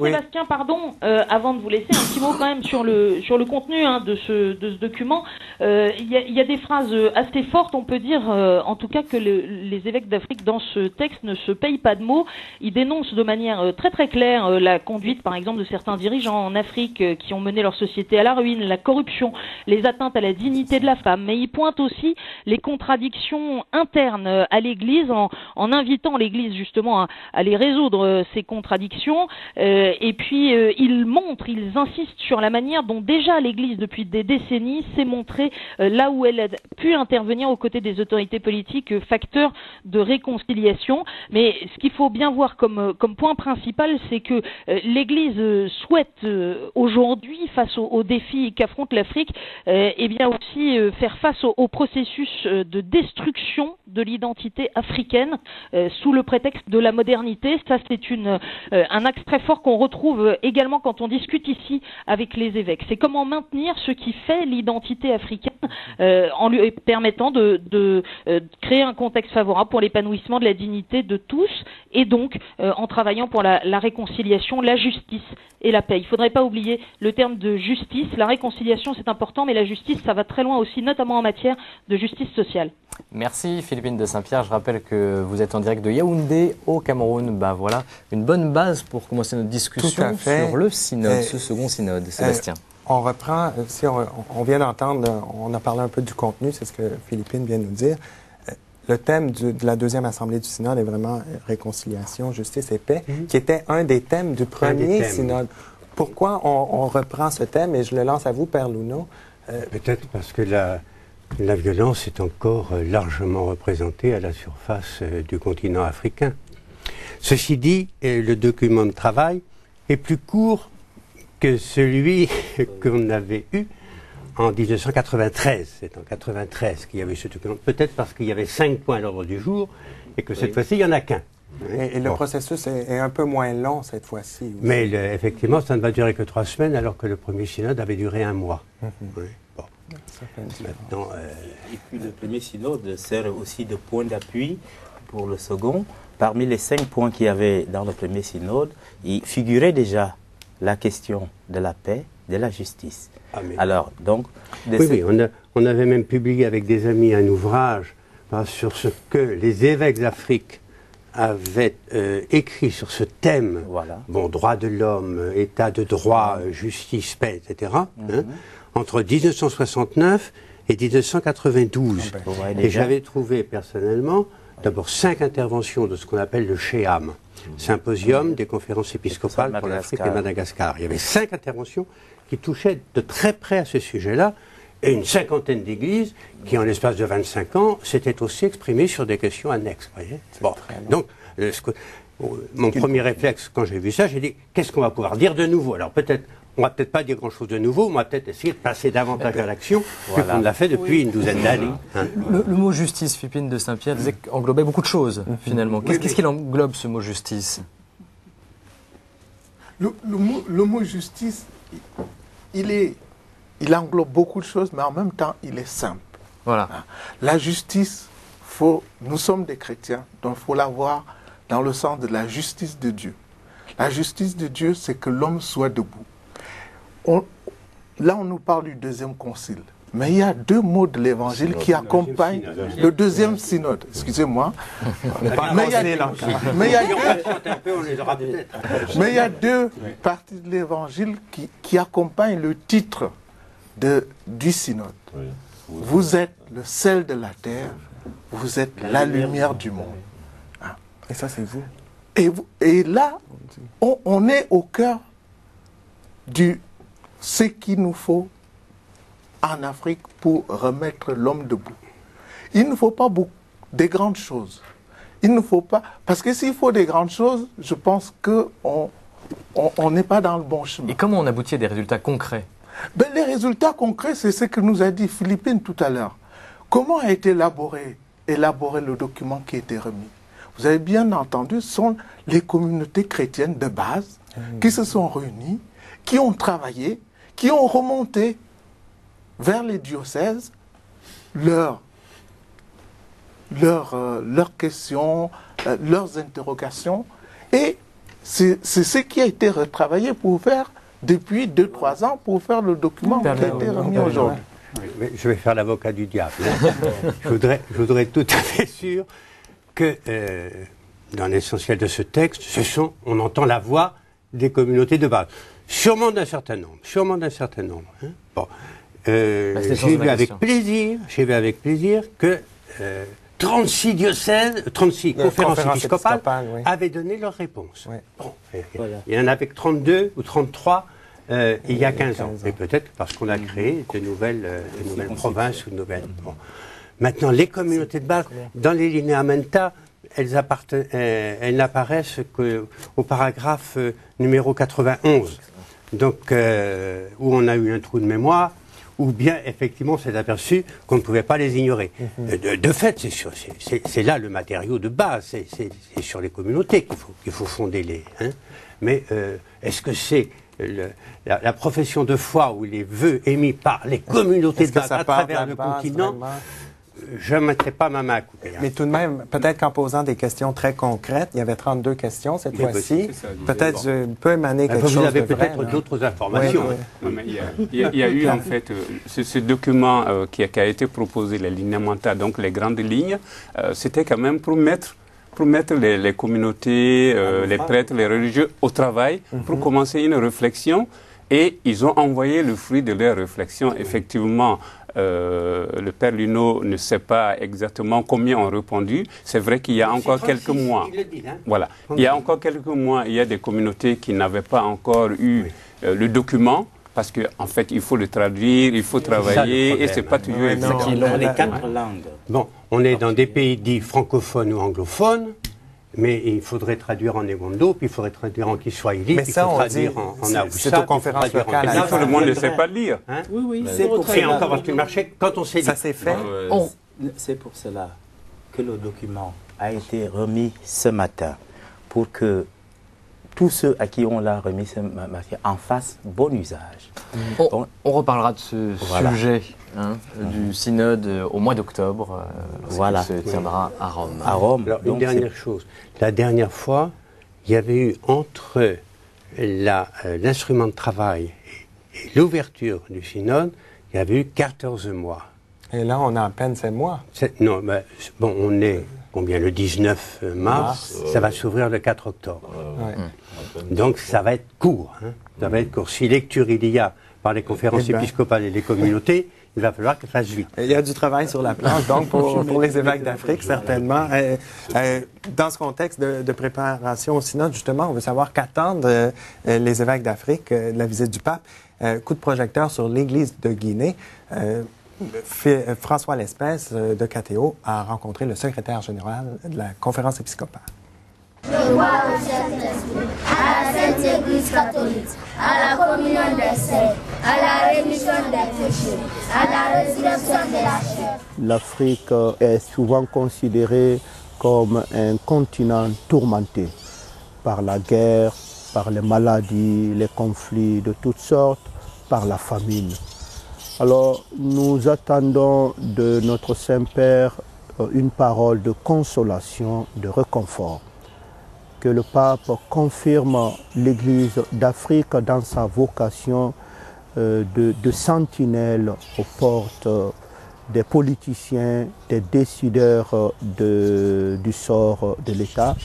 Sébastien, pardon, avant de vous laisser, un petit mot quand même sur le contenu de ce document. Il y a des phrases assez fortes, on peut dire, en tout cas, que les évêques d'Afrique, dans ce texte, ne se payent pas de mots. Ils dénoncent de manière très très claire la conduite, par exemple, de certains dirigeants en Afrique qui ont mené leur société à la ruine, la corruption, les atteintes à la dignité de la femme. Mais ils pointent aussi les contradictions internes à l'Église en invitant l'Église justement à les résoudre, ces contradictions. Et puis ils insistent sur la manière dont déjà l'Église depuis des décennies s'est montrée là où elle a pu intervenir aux côtés des autorités politiques, facteur de réconciliation. Mais ce qu'il faut bien voir comme point principal, c'est que l'Église souhaite aujourd'hui, face aux défis qu'affronte l'Afrique, eh bien aussi faire face au processus de destruction de l'identité africaine sous le prétexte de la modernité. Ça, c'est un axe très fort qu'on retrouve également quand on discute ici avec les évêques. C'est comment maintenir ce qui fait l'identité africaine en lui permettant de créer un contexte favorable pour l'épanouissement de la dignité de tous et donc en travaillant pour la réconciliation, la justice et la paix. Il ne faudrait pas oublier le terme de justice. La réconciliation, c'est important, mais la justice, ça va très loin aussi, notamment en matière de justice sociale. Merci Philippine de Saint-Pierre. Je rappelle que vous êtes en direct de Yaoundé au Cameroun. Voilà, une bonne base pour commencer notre discussion sur le synode, ce second synode. Sébastien. On reprend, si on vient d'entendre, on a parlé un peu du contenu, c'est ce que Philippine vient de nous dire. Le thème de la deuxième assemblée du synode est vraiment réconciliation, justice et paix, qui était un des thèmes du premier synode. Pourquoi on reprend ce thème, et je le lance à vous, Père Luneau? Peut-être parce que la violence est encore largement représentée à la surface du continent africain. Ceci dit, le document de travail est plus court que celui qu'on avait eu en 1993. C'est en 1993 qu'il y avait ce document. Peut-être parce qu'il y avait 5 points à l'ordre du jour et que cette fois-ci, il n'y en a qu'un. Et le processus est un peu moins long cette fois-ci. Mais effectivement, ça ne va durer que 3 semaines alors que le premier synode avait duré 1 mois. Oui. Bon. Maintenant, et puis le premier synode sert aussi de point d'appui pour le second. Parmi les 5 points qu'il y avait dans le premier synode, il figurait déjà la question de la paix, de la justice. Alors, donc, oui, on avait même publié avec des amis un ouvrage sur ce que les évêques d'Afrique avaient écrit sur ce thème. Voilà. Bon, droits de l'homme, état de droit, justice, paix, etc. Entre 1969 et 1992. Et j'avais trouvé personnellement d'abord 5 interventions de ce qu'on appelle le SHEAM, Symposium des conférences épiscopales pour l'Afrique et Madagascar. Il y avait 5 interventions qui touchaient de très près à ce sujet-là, et une 50aine d'églises qui, en l'espace de 25 ans, s'étaient aussi exprimées sur des questions annexes. Voyez, bon, donc, mon premier réflexe, quand j'ai vu ça, j'ai dit, qu'est-ce qu'on va pouvoir dire de nouveau? Alors peut-être, on va peut-être pas dire grand-chose de nouveau, on va peut-être essayer de passer davantage à l'action que qu'on l'a fait depuis une douzaine d'années. Le mot justice, Philippine de Saint-Pierre, disait englobait beaucoup de choses, finalement. Qu'est-ce qu'il englobe, ce mot justice? Le mot justice, il englobe beaucoup de choses, mais en même temps, il est simple. Voilà. La justice, nous sommes des chrétiens, donc il faut la voir dans le sens de la justice de Dieu. La justice de Dieu, c'est que l'homme soit debout. Là, on nous parle du deuxième concile. Mais il y a 2 mots de l'évangile qui accompagnent le deuxième synode. Excusez-moi. Mais il y a 2 parties de l'évangile qui accompagnent le titre du synode. Vous êtes le sel de la terre, vous êtes la lumière du monde. Et ça, c'est vous. Et là, on est au cœur de ce qu'il nous faut en Afrique pour remettre l'homme debout. Il ne faut pas des grandes choses. Il ne faut pas... Parce que s'il faut des grandes choses, je pense qu'on n'est pas dans le bon chemin. Et comment on aboutit à des résultats concrets? Les résultats concrets, c'est ce que nous a dit Philippine tout à l'heure. Comment a été élaboré le document qui a été remis? Vous avez bien entendu, ce sont les communautés chrétiennes de base qui se sont réunies, qui ont travaillé, qui ont remonté vers les diocèses leurs questions, leurs interrogations. Et c'est ce qui a été retravaillé pour faire, depuis 2-3 ans, pour faire le document qui a été remis aujourd'hui. Je vais faire l'avocat du diable. je voudrais être tout à fait sûr que dans l'essentiel de ce texte, on entend la voix des communautés de base. Sûrement d'un certain nombre. Hein. Bon. J'ai vu avec plaisir que 36 diocèses, 36 conférences épiscopales oui. avaient donné leur réponse. Oui. Bon, il y en avait 32 ou 33 il y a 15 ans. Et peut-être parce qu'on a créé de nouvelles provinces ou de nouvelles... Bon. Maintenant, les communautés de base, dans les lineamenta, elles n'apparaissent qu'au paragraphe numéro 91, donc, où on a eu un trou de mémoire, ou bien, effectivement, on s'est aperçu qu'on ne pouvait pas les ignorer. De fait, c'est là le matériau de base, c'est sur les communautés qu'il faut fonder les... Hein. Mais est-ce que c'est la profession de foi ou les vœux émis par les communautés de base à travers le continent? Je ne mettrai pas ma main à couper. Mais tout de même, peut-être qu'en posant des questions très concrètes, il y avait 32 questions cette fois-ci, peut-être peut émaner quelque chose de vrai. Vous avez peut-être d'autres informations. Oui, oui. Il y a eu en fait ce document qui a été proposé, les lineamenta, donc les grandes lignes, c'était quand même pour mettre les communautés, les prêtres, les religieux au travail, pour commencer une réflexion. Et ils ont envoyé le fruit de leur réflexion. Effectivement, le père Luneau ne sait pas exactement combien ont répondu. C'est vrai qu'il y a encore quelques mois. Voilà. Il y a encore quelques mois, il y a des communautés qui n'avaient pas encore eu le document. Parce qu'en fait, il faut le traduire, il faut travailler, et ce n'est pas toujours évident. Dans les 4 langues. Bon, on est dans des pays dits francophones ou anglophones. Mais il faudrait traduire en Egondo, puis il faudrait traduire en Kiswahili, puis il faut traduire en Hausa. C'est aux conférences locales. Tout le monde ne sait pas lire. Hein? Oui, c'est pour ça. Encore parce que le marché, quand on sait ça s'est fait. C'est pour cela que le document a été remis ce matin, pour que tous ceux à qui on l'a remis ce matin en fassent bon usage. On reparlera de ce sujet du synode au mois d'octobre, qui se tiendra à Rome. Alors, une dernière chose. La dernière fois, il y avait eu entre l'instrument de travail et l'ouverture du synode, il y avait eu 14 mois. Et là, on a à peine 7 mois. Non, mais bon, on est combien, le 19 mars, ça va s'ouvrir le 4 octobre. Donc ça va être court. Hein. Ça va être court. Si lecture il y a par les conférences épiscopales et les communautés, il va falloir qu'elle fasse vite. Il y a du travail sur la planche, donc pour les évêques d'Afrique, certainement. Dans ce contexte de préparation au synode, justement, on veut savoir qu'attendent les évêques d'Afrique de la visite du pape. Coup de projecteur sur l'Église de Guinée. François Lespès de KTO a rencontré le secrétaire général de la conférence épiscopale. Le roi au Saint-Esprit, à la Sainte Église catholique, à la communion des saints, à la rémission des péchés, à la résurrection de la chair. L'Afrique est souvent considérée comme un continent tourmenté par la guerre, par les maladies, les conflits de toutes sortes, par la famine. Alors nous attendons de notre Saint-Père une parole de consolation, de réconfort. Que le pape confirme l'Église d'Afrique dans sa vocation de sentinelle aux portes des politiciens, des décideurs du sort de l'État,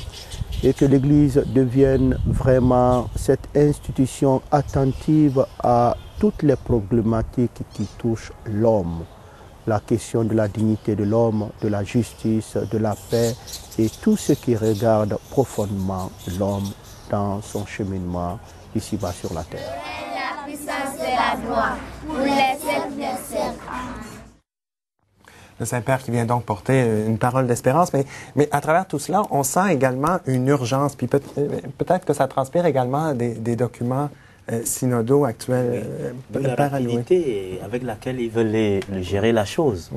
et que l'Église devienne vraiment cette institution attentive à toutes les problématiques qui touchent l'homme. La question de la dignité de l'homme, de la justice, de la paix et tout ce qui regarde profondément l'homme dans son cheminement ici-bas sur la terre. La puissance de la gloire pour les siècles des siècles. Le Saint-Père qui vient donc porter une parole d'espérance, mais à travers tout cela, on sent également une urgence, puis peut-être que ça transpire également des documents synodaux actuels. La rapidité avec laquelle ils veulent gérer la chose.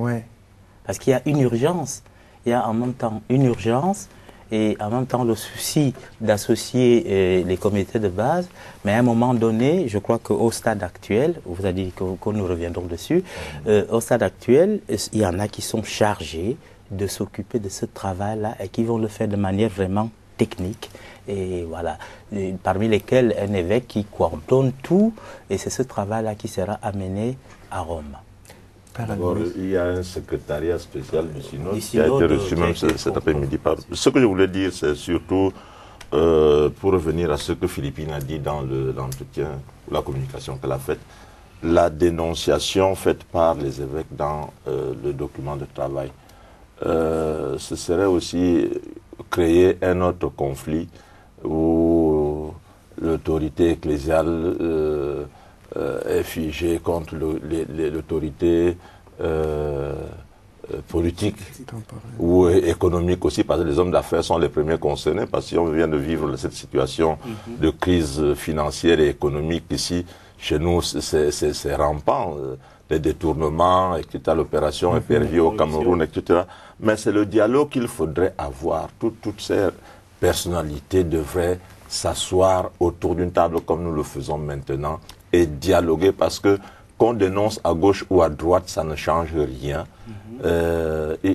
Parce qu'il y a une urgence, il y a en même temps une urgence et en même temps le souci d'associer les comités de base. Mais à un moment donné, je crois qu'au stade actuel, vous avez dit que nous reviendrons dessus, au stade actuel, il y en a qui sont chargés de s'occuper de ce travail-là et qui vont le faire de manière vraiment technique. Et voilà, parmi lesquels un évêque qui coordonne tout, et c'est ce travail-là qui sera amené à Rome. D'abord, il y a un secrétariat spécial du synode qui a été reçu même cet après-midi. Ce que je voulais dire, c'est surtout pour revenir à ce que Philippine a dit dans l'entretien, la communication qu'elle a faite, la dénonciation faite par les évêques dans le document de travail. ce serait aussi créer un autre conflit où l'autorité ecclésiale est figée contre l'autorité politique ou économique aussi, parce que les hommes d'affaires sont les premiers concernés, parce que si on vient de vivre cette situation de crise financière et économique ici, chez nous, c'est rampant, les détournements, etc., l'opération épervier au Cameroun, etc. Mais c'est le dialogue qu'il faudrait avoir. Toutes ces personnalités devraient s'asseoir autour d'une table comme nous le faisons maintenant et dialoguer, parce que qu'on dénonce à gauche ou à droite, ça ne change rien.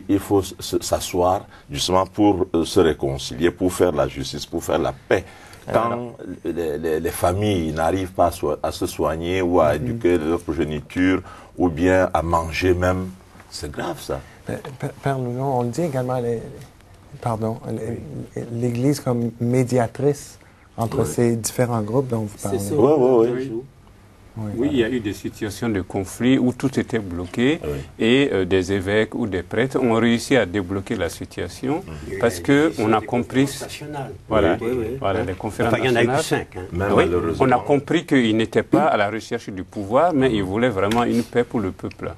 Il faut s'asseoir justement pour se réconcilier, pour faire la justice, pour faire la paix. Quand les familles n'arrivent pas à se soigner ou à éduquer leur progéniture ou bien à manger même, c'est grave ça. Père Luneau, on le dit également, l'Église comme médiatrice entre ces différents groupes dont vous parlez. Oui, il y a eu des situations de conflit où tout était bloqué et des évêques ou des prêtres ont réussi à débloquer la situation parce qu'on a compris... Voilà, les conférences nationales. Il y en a eu 5. On a compris qu'ils n'étaient pas à la recherche du pouvoir, mais ils voulaient vraiment une paix pour le peuple.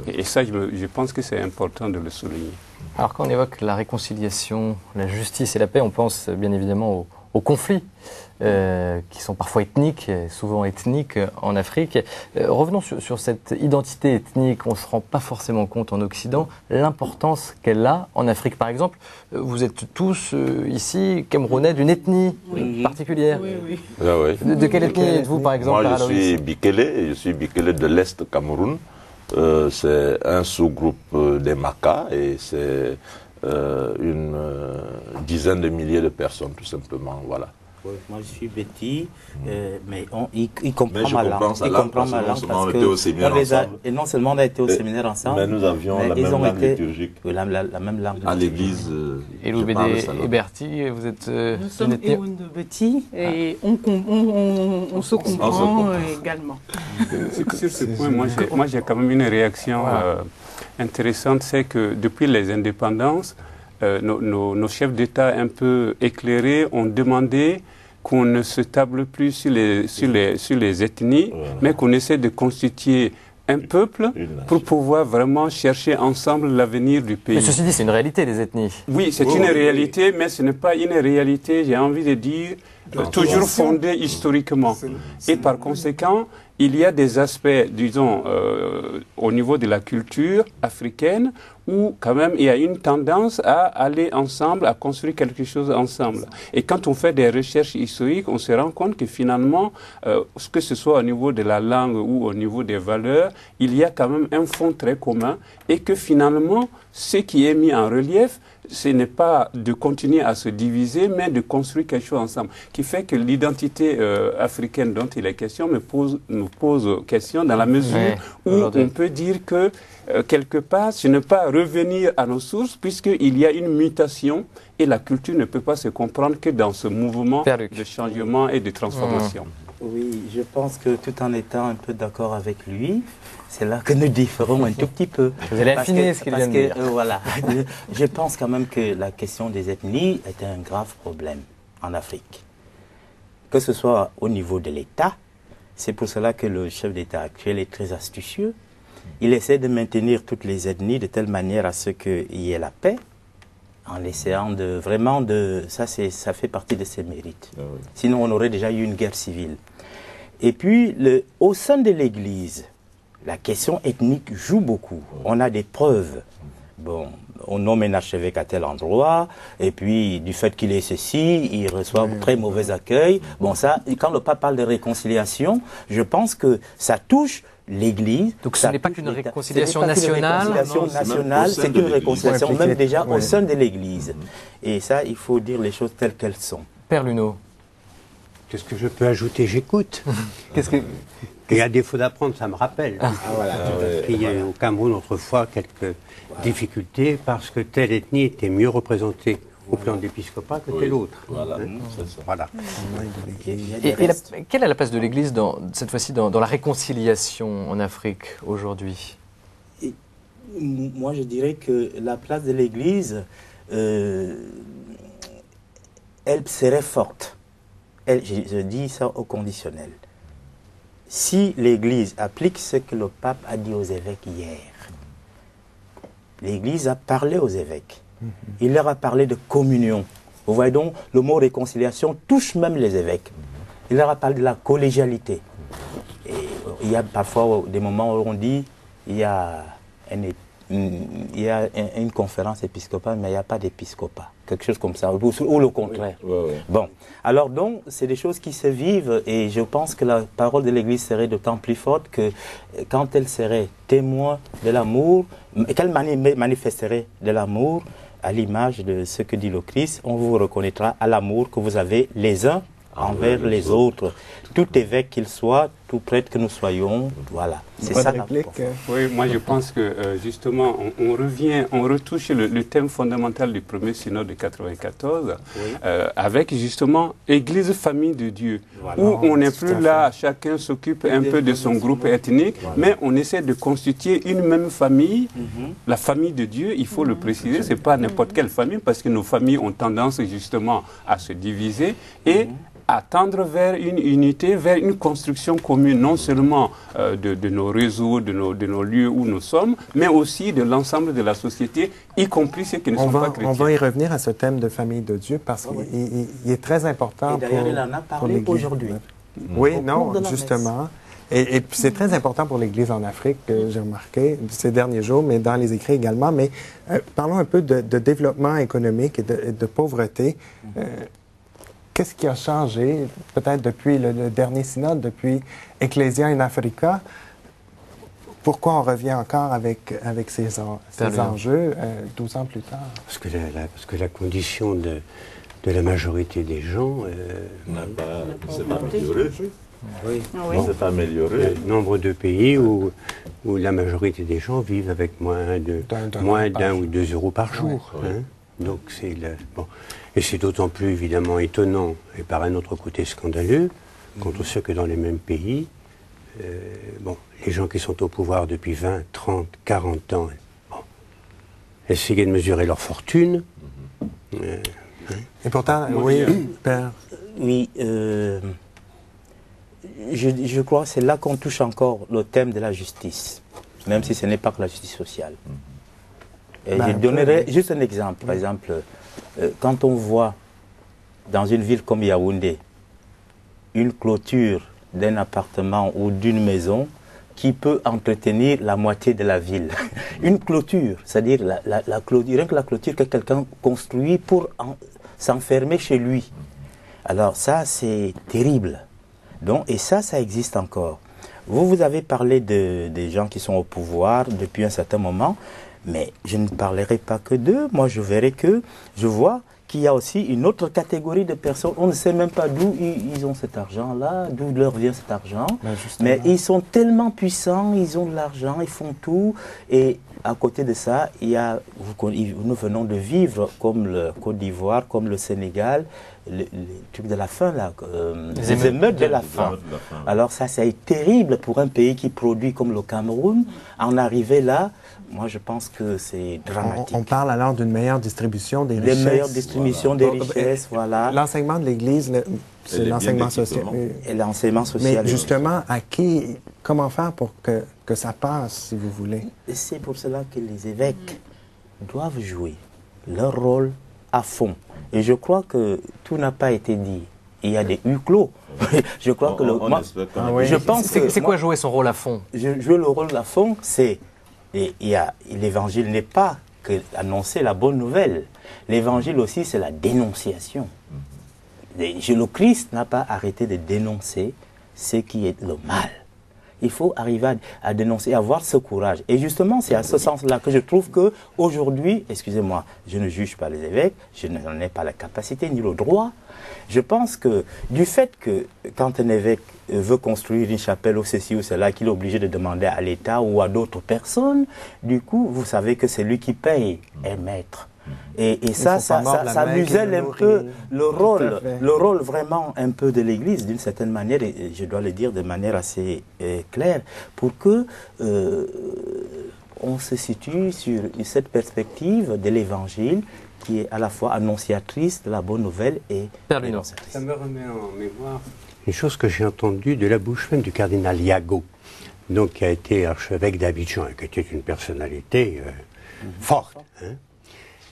Et ça, je pense que c'est important de le souligner. Alors quand on évoque la réconciliation, la justice et la paix, on pense bien évidemment aux conflits qui sont parfois ethniques, souvent ethniques en Afrique. Revenons sur cette identité ethnique. On ne se rend pas forcément compte en Occident l'importance qu'elle a en Afrique. Par exemple, vous êtes tous ici Camerounais d'une ethnie particulière. De quelle ethnie êtes-vous par exemple? Moi je suis Bikélé de l'Est Cameroun. C'est un sous-groupe des Maka et c'est une dizaine de milliers de personnes tout simplement, voilà. Moi je suis Betty, mais il comprend ma langue. Il comprend ma langue parce que et non seulement on a été au séminaire ensemble, mais nous avions la même langue liturgique. La même langue à l'église. Et Loubédé et Bertie, vous êtes nous sommes Eoun de Betty et on se comprend également. Sur ce point, moi j'ai quand même une réaction intéressante, c'est que depuis les indépendances, nos chefs d'État un peu éclairés ont demandé qu'on ne se table plus sur les ethnies, mais qu'on essaie de constituer un peuple pour pouvoir vraiment chercher ensemble l'avenir du pays. Mais ceci dit, c'est une réalité, les ethnies. Oui, c'est une réalité, mais ce n'est pas une réalité, j'ai envie de dire, toujours fondée historiquement. Et par conséquent, il y a des aspects, disons, au niveau de la culture africaine, où quand même il y a une tendance à aller ensemble, à construire quelque chose ensemble. Et quand on fait des recherches historiques, on se rend compte que finalement, que ce soit au niveau de la langue ou au niveau des valeurs, il y a quand même un fond très commun et que finalement, ce qui est mis en relief, ce n'est pas de continuer à se diviser, mais de construire quelque chose ensemble. Qui fait que l'identité africaine dont il est question nous pose question dans la mesure où on peut dire que quelque part, ce n'est pas revenir à nos sources, puisqu'il y a une mutation et la culture ne peut pas se comprendre que dans ce mouvement de changement et de transformation. Oui, je pense que tout en étant un peu d'accord avec lui, c'est là que nous différons un tout petit peu. Vous allez affiner ce qu'il vient de dire. Voilà, je pense quand même que la question des ethnies est un grave problème en Afrique. Que ce soit au niveau de l'État, c'est pour cela que le chef d'État actuel est très astucieux. Il essaie de maintenir toutes les ethnies de telle manière à ce qu'il y ait la paix, en essayant de vraiment de... Ça fait partie de ses mérites. Sinon, on aurait déjà eu une guerre civile. Et puis, au sein de l'Église, la question ethnique joue beaucoup. On a des preuves. Bon, on nomme un archevêque à tel endroit, et puis du fait qu'il est ceci, il reçoit un très mauvais accueil. Bon, ça, quand le pape parle de réconciliation, je pense que ça touche l'Église. Donc ce n'est pas qu'une réconciliation nationale. C'est une réconciliation même déjà au sein de l'Église. Et ça, il faut dire les choses telles qu'elles sont. Père Luneau. Qu'est-ce que je peux ajouter? J'écoute. Et à défaut d'apprendre, ça me rappelle. Il y a eu au Cameroun autrefois quelques difficultés parce que telle ethnie était mieux représentée au plan de l'épiscopat que telle autre. Voilà. Et quelle est la place de l'Église cette fois-ci dans la réconciliation en Afrique aujourd'hui? Moi, je dirais que la place de l'Église, elle serait forte. Je dis ça au conditionnel. Si l'Église applique ce que le pape a dit aux évêques hier, l'Église a parlé aux évêques. Il leur a parlé de communion. Vous voyez donc, le mot réconciliation touche même les évêques. Il leur a parlé de la collégialité. Et il y a parfois des moments où on dit il y a une conférence épiscopale, mais il n'y a pas d'épiscopat. Quelque chose comme ça, ou le contraire. Bon, alors donc, c'est des choses qui se vivent et je pense que la parole de l'Église serait d'autant plus forte que quand elle serait témoin de l'amour, qu'elle manifesterait de l'amour à l'image de ce que dit le Christ, on vous reconnaîtra à l'amour que vous avez les uns envers les autres. Tout évêque qu'il soit, tout prêtre que nous soyons, voilà. C'est ça. Oui, moi je pense que justement, on retouche le thème fondamental du premier synode de 94, avec justement Église, famille de Dieu, où on n'est plus là, chacun s'occupe un peu de son groupe ethnique, mais on essaie de constituer une même famille, la famille de Dieu, il faut le préciser, c'est pas n'importe quelle famille, parce que nos familles ont tendance justement à se diviser et à tendre vers une unité, vers une construction commune, non seulement de nos réseaux, de nos lieux où nous sommes, mais aussi de l'ensemble de la société, y compris ceux qui ne sont pas chrétiens. On va y revenir à ce thème de famille de Dieu parce qu'il est très important pour l'Église. Et d'ailleurs, il en a parlé aujourd'hui. Oui, non, justement. Et c'est très important pour l'Église en Afrique, j'ai remarqué ces derniers jours, mais dans les écrits également. Mais parlons un peu de développement économique et de pauvreté. Qu'est-ce qui a changé, peut-être depuis le dernier synode, depuis Ecclesia in Africa? Pourquoi on revient encore avec ces enjeux 12 ans plus tard? Parce que la condition de la majorité des gens s'est pas améliorée. Oui. C'est pas amélioré. Nombre de pays où la majorité des gens vivent avec moins d'un ou 2 euros par jour. Hein. Donc c'est bon. Et c'est d'autant plus évidemment étonnant et par un autre côté scandaleux quand on sait que dans les mêmes pays, les gens qui sont au pouvoir depuis 20, 30, 40 ans, essayer de mesurer leur fortune. Et pourtant, oui, Père. Oui, je crois que c'est là qu'on touche encore le thème de la justice, même si ce n'est pas que la justice sociale. Et je donnerai juste un exemple. Par exemple, quand on voit dans une ville comme Yaoundé une clôture d'un appartement ou d'une maison qui peut entretenir la moitié de la ville. Une clôture, c'est-à-dire la clôture, rien que la clôture que quelqu'un construit pour s'enfermer chez lui. Alors ça, c'est terrible. Donc, et ça existe encore. Vous avez parlé des gens qui sont au pouvoir depuis un certain moment. Mais je ne parlerai pas que d'eux. Moi, je vois qu'il y a aussi une autre catégorie de personnes. On ne sait même pas d'où ils ont cet argent-là, d'où leur vient cet argent. Mais ils sont tellement puissants, ils ont de l'argent, ils font tout. Et à côté de ça, nous venons de vivre, comme le Côte d'Ivoire, comme le Sénégal, les trucs de la faim, là, les émeutes de la faim. Alors ça, c'est terrible pour un pays qui produit comme le Cameroun. En arriver là, moi, je pense que c'est dramatique. On parle alors d'une meilleure distribution des richesses. Une meilleure distribution des richesses, voilà. L'enseignement de l'Église, c'est l'enseignement social. Et l'enseignement social. Mais justement, comment faire pour que ça passe, si vous voulez? C'est pour cela que les évêques doivent jouer leur rôle à fond. Et je crois que tout n'a pas été dit. Il y a des huis clos. Je crois que je pense que c'est quoi jouer son rôle à fond? Jouer le rôle à fond, c'est l'évangile n'est pas que annoncer la bonne nouvelle. L'évangile aussi, c'est la dénonciation. Le Christ n'a pas arrêté de dénoncer ce qui est le mal. Il faut arriver à dénoncer, à avoir ce courage. Et justement, c'est à ce sens-là que je trouve qu'aujourd'hui, excusez-moi, je ne juge pas les évêques, je n'en ai pas la capacité ni le droit. Je pense que du fait que quand un évêque veut construire une chapelle ou ceci ou cela, qu'il est obligé de demander à l'État ou à d'autres personnes, du coup, vous savez que c'est lui qui paye, est maître. Et ça muselle un peu le rôle vraiment un peu de l'Église, d'une certaine manière, et je dois le dire de manière assez claire, pour que on se situe sur cette perspective de l'Évangile qui est à la fois annonciatrice de la bonne nouvelle et dénonciatrice. Ça me remet en mémoire une chose que j'ai entendue de la bouche même du cardinal Yago, donc qui a été archevêque d'Abidjan et qui était une personnalité forte. Hein.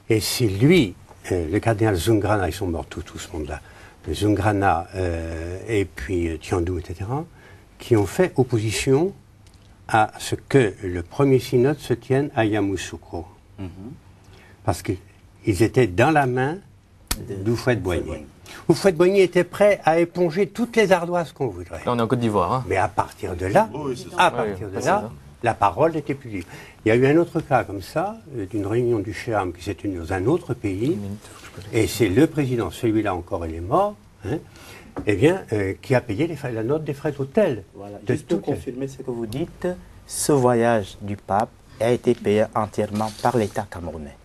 Et c'est lui, le cardinal Zungrana, ils sont morts tout ce monde-là, Zungrana et puis Tiandou, etc., qui ont fait opposition à ce que le premier synode se tienne à Yamoussoukro. Parce qu'ils étaient dans la main d'Houphouët-Boigny. Houphouët-Boigny était prêt à éponger toutes les ardoises qu'on voudrait. Là, on est en Côte d'Ivoire. Hein. Mais à partir de là, la parole n'était plus libre. Il y a eu un autre cas comme ça, d'une réunion du CHEAM qui s'est tenue dans un autre pays, et c'est le président, celui-là encore il est mort, hein, eh bien, qui a payé la note des frais d'hôtel. Voilà. Juste pour confirmer ce que vous dites, ce voyage du pape a été payé entièrement par l'État camerounais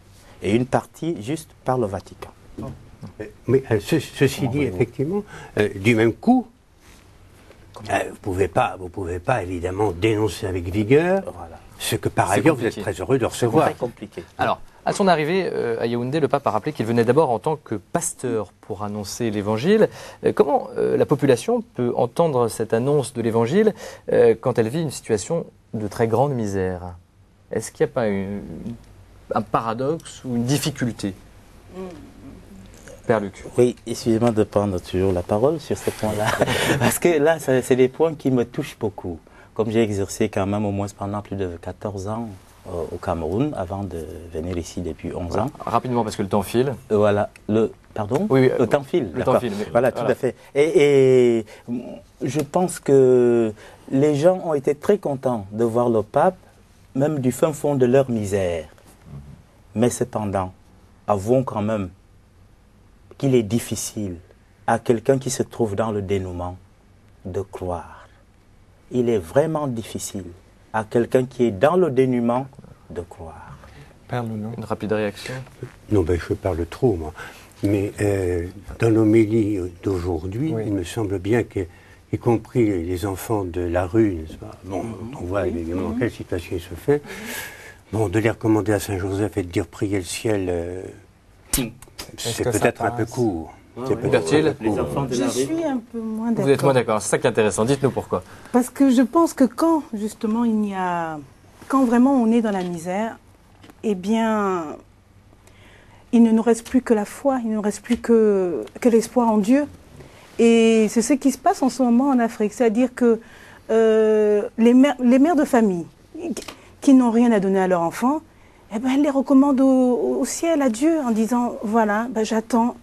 et une partie juste par le Vatican. Mais ceci dit, effectivement, du même coup, vous ne pouvez pas évidemment dénoncer avec vigueur ce que par ailleurs vous êtes très heureux de recevoir. C'est très compliqué. Alors, à son arrivée à Yaoundé, le pape a rappelé qu'il venait d'abord en tant que pasteur pour annoncer l'Évangile. Comment la population peut entendre cette annonce de l'Évangile quand elle vit une situation de très grande misère? Est-ce qu'il n'y a pas un paradoxe ou une difficulté? Père Luc. Oui, excusez-moi de prendre toujours la parole sur ce point-là, parce que là, c'est des points qui me touchent beaucoup. Comme j'ai exercé quand même au moins pendant plus de 14 ans au Cameroun, avant de venir ici depuis 11 ans. Rapidement, parce que le temps file. Voilà. Pardon? Oui, le temps file. Le temps file. Voilà, tout à fait. Et je pense que les gens ont été très contents de voir le pape, même du fin fond de leur misère. Mais cependant, avouons quand même qu'il est difficile à quelqu'un qui se trouve dans le dénouement de croire. Il est vraiment difficile à quelqu'un qui est dans le dénouement de croire. Une rapide réaction? Non, je parle trop, moi. Mais dans l'homélie d'aujourd'hui, il me semble bien que, y compris les enfants de la rue, n'est-ce pas? Bon, on voit évidemment dans quelle situation il se fait. Bon, de les recommander à Saint-Joseph et de dire prier le ciel, c'est peut-être un peu court. Bertil, je suis un peu moins d'accord. Vous êtes moins d'accord, c'est ça qui est intéressant. Dites-nous pourquoi. Parce que je pense que quand, justement, quand vraiment on est dans la misère, eh bien, il ne nous reste plus que la foi, il ne nous reste plus que l'espoir en Dieu. Et c'est ce qui se passe en ce moment en Afrique. C'est-à-dire que les mères de famille qui n'ont rien à donner à leurs enfants, eh ben, elles les recommandent au ciel, à Dieu, en disant, voilà, ben, j'attends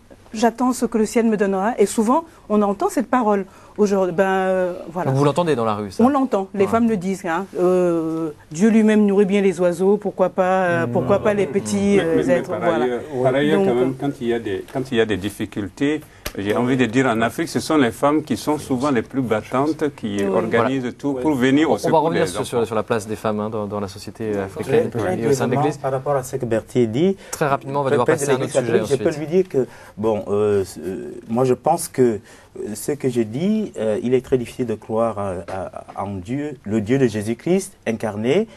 ce que le ciel me donnera. Et souvent, on entend cette parole. Aujourd'hui, voilà. Vous l'entendez dans la rue, ça? On l'entend. Les femmes le disent. Hein. Dieu lui-même nourrit bien les oiseaux. Pourquoi pas les petits êtres. Par ailleurs, quand même, quand il y a des difficultés, j'ai envie de dire en Afrique, ce sont les femmes qui sont souvent les plus battantes, qui organisent tout pour venir au secours. On va revenir sur la place des femmes hein, dans la société africaine et au sein de l'Église. Par rapport à ce que Berthier dit, très rapidement, on va devoir passer à un autre sujet. Je peux lui dire que, bon, moi je pense que ce que je dis, il est très difficile de croire en Dieu, le Dieu de Jésus-Christ incarné,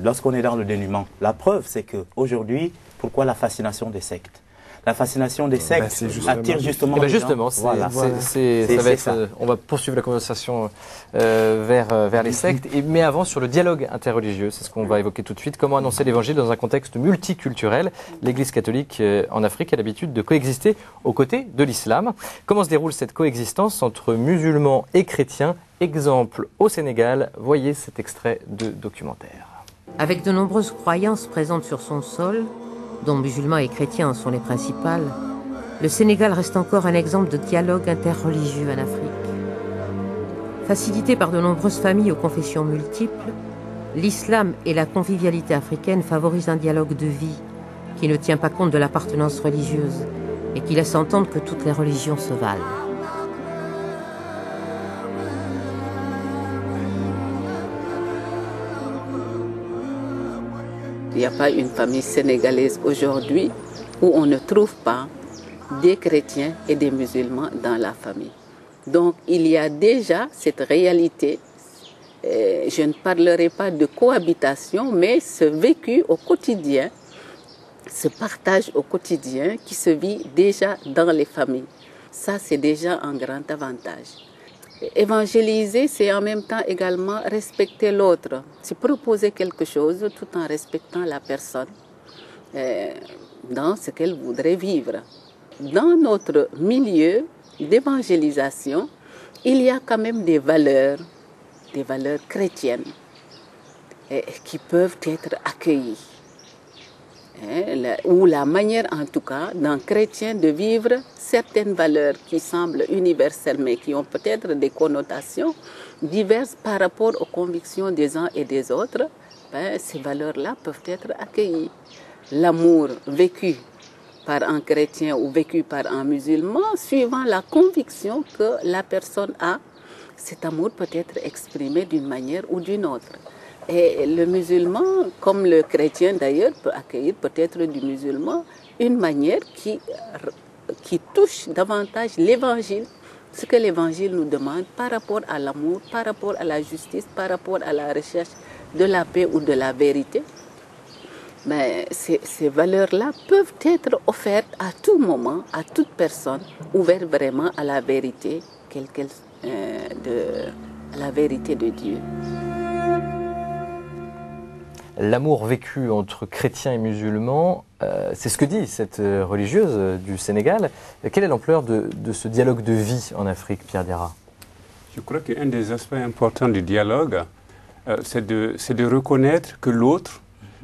lorsqu'on est dans le dénuement. La preuve, c'est qu'aujourd'hui, pourquoi la fascination des sectes? La fascination des sectes attire justement les gens. Voilà. On va poursuivre la conversation vers les sectes. Mais avant, sur le dialogue interreligieux, c'est ce qu'on va évoquer tout de suite. Comment annoncer l'Évangile dans un contexte multiculturel? L'Église catholique en Afrique a l'habitude de coexister aux côtés de l'islam. Comment se déroule cette coexistence entre musulmans et chrétiens? Exemple au Sénégal. Voyez cet extrait de documentaire. Avec de nombreuses croyances présentes sur son sol, dont musulmans et chrétiens sont les principales, le Sénégal reste encore un exemple de dialogue interreligieux en Afrique. Facilité par de nombreuses familles aux confessions multiples, l'islam et la convivialité africaine favorisent un dialogue de vie qui ne tient pas compte de l'appartenance religieuse et qui laisse entendre que toutes les religions se valent. Il n'y a pas une famille sénégalaise aujourd'hui où on ne trouve pas des chrétiens et des musulmans dans la famille. Donc il y a déjà cette réalité je ne parlerai pas de cohabitation, mais ce vécu au quotidien, ce partage au quotidien qui se vit déjà dans les familles. Ça, c'est déjà un grand avantage. Évangéliser, c'est en même temps également respecter l'autre. C'est proposer quelque chose tout en respectant la personne dans ce qu'elle voudrait vivre. Dans notre milieu d'évangélisation, il y a quand même des valeurs chrétiennes qui peuvent être accueillies. Ou la manière en tout cas d'un chrétien de vivre certaines valeurs qui semblent universelles mais qui ont peut-être des connotations diverses par rapport aux convictions des uns et des autres, ces valeurs-là peuvent être accueillies. L'amour vécu par un chrétien ou vécu par un musulman, suivant la conviction que la personne a, cet amour peut être exprimé d'une manière ou d'une autre. Et le musulman, comme le chrétien d'ailleurs, peut accueillir peut-être du musulman une manière qui touche davantage l'évangile, ce que l'évangile nous demande par rapport à l'amour, par rapport à la justice, par rapport à la recherche de la paix ou de la vérité. Mais ces valeurs-là peuvent être offertes à tout moment, à toute personne, ouverte vraiment à la vérité, à la vérité de Dieu. L'amour vécu entre chrétiens et musulmans, c'est ce que dit cette religieuse du Sénégal. Quelle est l'ampleur de ce dialogue de vie en Afrique, Pierre Diarra? Je crois qu'un des aspects importants du dialogue, c'est de reconnaître que l'autre,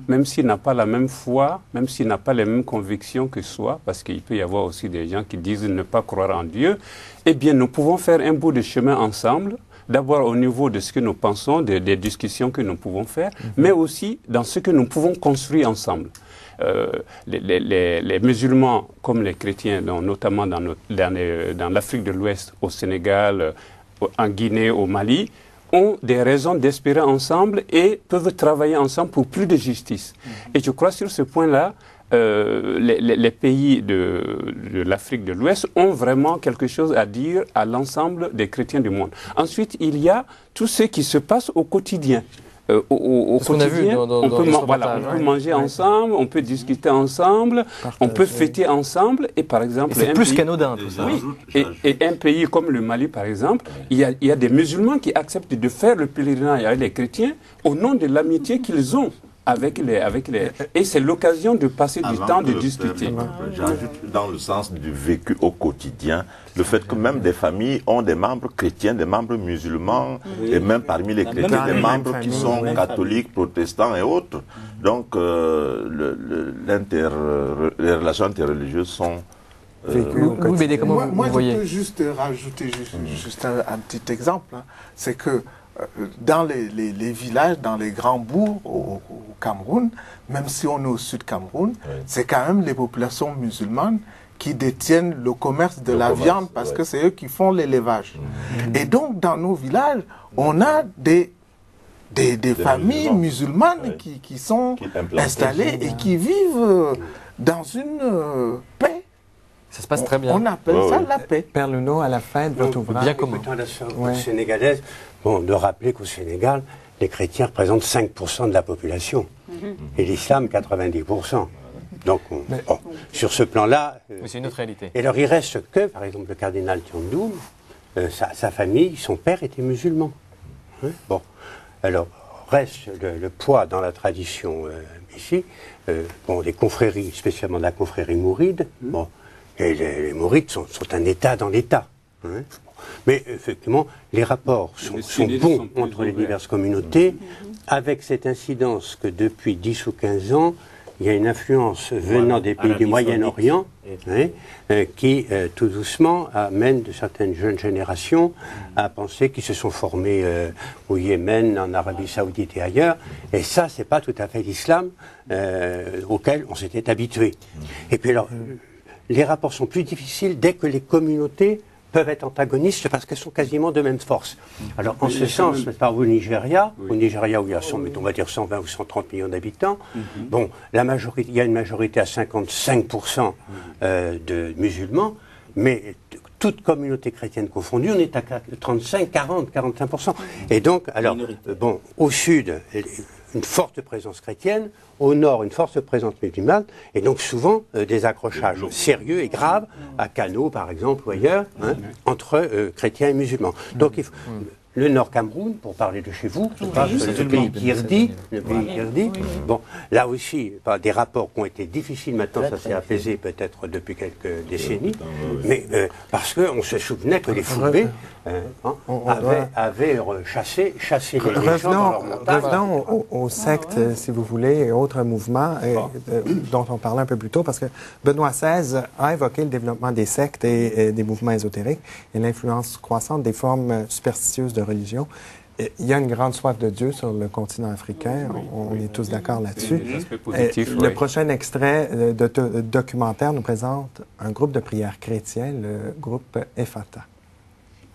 même s'il n'a pas la même foi, même s'il n'a pas les mêmes convictions que soi, parce qu'il peut y avoir aussi des gens qui disent ne pas croire en Dieu, eh bien nous pouvons faire un bout de chemin ensemble, d'abord au niveau de ce que nous pensons, des discussions que nous pouvons faire, mais aussi dans ce que nous pouvons construire ensemble. Les musulmans comme les chrétiens, notamment dans l'Afrique de l'Ouest, au Sénégal, en Guinée, au Mali, ont des raisons d'espérer ensemble et peuvent travailler ensemble pour plus de justice. Et je crois sur ce point-là, les pays de l'Afrique de l'Ouest ont vraiment quelque chose à dire à l'ensemble des chrétiens du monde. Ensuite, il y a tout ce qui se passe au quotidien. Au quotidien, on peut manger ensemble, on peut discuter ensemble, on peut fêter ensemble. Et par exemple, c'est plus qu'anodin tout ça. Oui, et un pays comme le Mali, par exemple, il y a des musulmans qui acceptent de faire le pèlerinage avec les chrétiens au nom de l'amitié qu'ils ont avec les... Et c'est l'occasion de passer du temps, de discuter. J'ajoute dans le sens du vécu au quotidien, le fait que même des familles ont des membres chrétiens, des membres musulmans, et même parmi les chrétiens, des membres qui sont catholiques, protestants et autres. Donc, les relations interreligieuses sont... Moi, je peux juste rajouter juste un petit exemple. C'est que dans les villages, dans les grands bourgs au Cameroun, même si on est au sud Cameroun, c'est quand même les populations musulmanes qui détiennent le commerce de la viande parce que c'est eux qui font l'élevage. Et donc, dans nos villages, on a des familles musulmanes qui sont installées et qui vivent dans une paix. Ça se passe très bien. On appelle ça la paix. Père Luno, à la fin de votre ouvrage. Bien comment sénégalaise, de rappeler qu'au Sénégal, les chrétiens représentent 5% de la population et l'islam 90%. Donc, sur ce plan-là... c'est une autre réalité. Et alors, il reste que, par exemple, le cardinal Thiondou, sa famille, son père était musulman. Bon, alors, reste le poids dans la tradition ici, des confréries, spécialement de la confrérie mouride, et les mourides sont un État dans l'État. Mais effectivement, les rapports sont bons entre les diverses communautés, avec cette incidence que depuis 10 ou 15 ans, il y a une influence venant des pays du Moyen-Orient qui, tout doucement, amène de certaines jeunes générations à penser qu'ils se sont formés au Yémen, en Arabie Saoudite et ailleurs. Et ça, c'est pas tout à fait l'islam auquel on s'était habitué. Et puis alors, les rapports sont plus difficiles dès que les communautés peuvent être antagonistes parce qu'elles sont quasiment de même force. Alors, en ce sens, au Nigeria où il y a, on va dire 120 ou 130 millions d'habitants, bon, il y a une majorité à 55% de musulmans, mais toute communauté chrétienne confondue, on est à 35, 40, 45%. Et donc, alors, bon, au sud, une forte présence chrétienne, au nord, une forte présence musulmane, et donc souvent des accrochages sérieux et graves, à Kano par exemple, ou ailleurs, hein, entre chrétiens et musulmans. Donc, il faut, le Nord Cameroun, pour parler de chez vous, le pays Kirdi, bon, là aussi, des rapports qui ont été difficiles, maintenant ça s'est apaisé peut-être depuis quelques décennies, mais parce qu'on se souvenait que les Foubés avaient chassé les gens dans leur montagne. Revenons aux sectes, si vous voulez, et autres mouvements dont on parlait un peu plus tôt, parce que Benoît XVI a évoqué le développement des sectes et des mouvements ésotériques et l'influence croissante des formes superstitieuses de religion. Il y a une grande soif de Dieu sur le continent africain, on est tous d'accord là-dessus. Le prochain extrait de documentaire nous présente un groupe de prière chrétien, le groupe Ephata.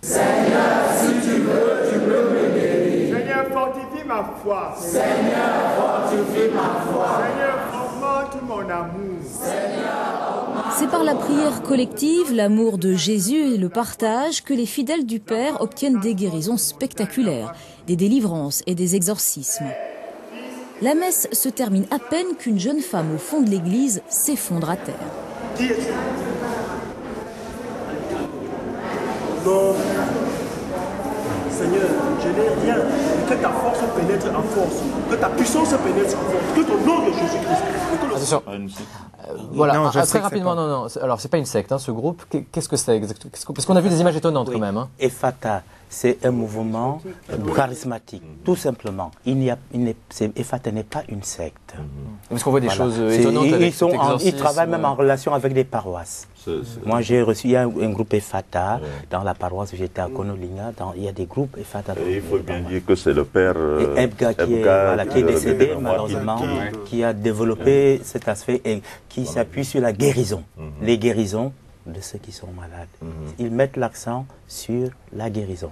Seigneur, si tu veux, tu peux me guérir. Seigneur, fortifie ma foi. Seigneur, fortifie ma foi. Seigneur, augmente mon amour. Seigneur, c'est par la prière collective, l'amour de Jésus et le partage que les fidèles du Père obtiennent des guérisons spectaculaires, des délivrances et des exorcismes. La messe se termine à peine qu'une jeune femme au fond de l'église s'effondre à terre. Non, Seigneur, je n'ai rien. Que ta force pénètre en force, que ta puissance pénètre en force, que ton nom de Jésus-Christ. Attention. Voilà, non, très rapidement, non. Alors, c'est pas une secte, hein, ce groupe. Qu'est-ce que c'est exactement? Parce qu'on a vu des images étonnantes quand même. Hein. Ephata, c'est un mouvement charismatique, tout simplement. Ephata n'est pas une secte. Parce qu'on voit des choses étonnantes. Ils travaillent même en relation avec les paroisses. Moi, j'ai reçu un groupe Ephata dans la paroisse où j'étais à Konolinga. Il y a des groupes Ephata. Il faut bien dire que c'est le père Ebga qui est décédé, malheureusement, qui a développé cet aspect et qui s'appuie sur la guérison, les guérisons de ceux qui sont malades. Ils mettent l'accent sur la guérison.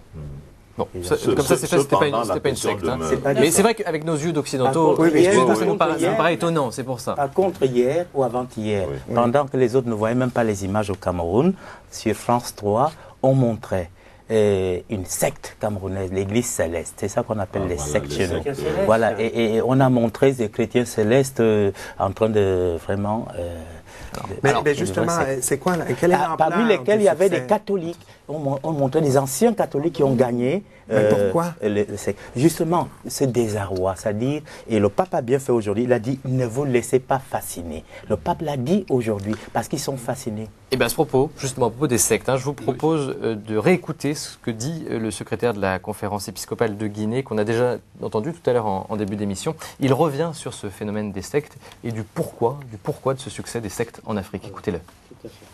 Bon, comme ça c'est fait, c'était pas une secte. Hein. Mais c'est vrai qu'avec nos yeux d'occidentaux, ça nous paraît étonnant, c'est pour ça. Par contre, hier ou avant-hier, pendant que les autres ne voyaient même pas les images au Cameroun, sur France 3, on montrait une secte camerounaise, l'église céleste. C'est ça qu'on appelle les sectes chez nous. Voilà, et on a montré des chrétiens célestes en train de vraiment... Mais justement, c'est quoi parmi lesquels il y avait des catholiques. On montrait des anciens catholiques qui ont gagné. Mais pourquoi justement, ce désarroi, c'est-à-dire, et le pape a bien fait aujourd'hui, il a dit, ne vous laissez pas fasciner. Le pape l'a dit aujourd'hui, parce qu'ils sont fascinés. Et bien à ce propos, justement à propos des sectes, je vous propose de réécouter ce que dit le secrétaire de la conférence épiscopale de Guinée, qu'on a déjà entendu tout à l'heure en début d'émission. Il revient sur ce phénomène des sectes et du pourquoi de ce succès des sectes en Afrique. Écoutez-le. Tout à fait.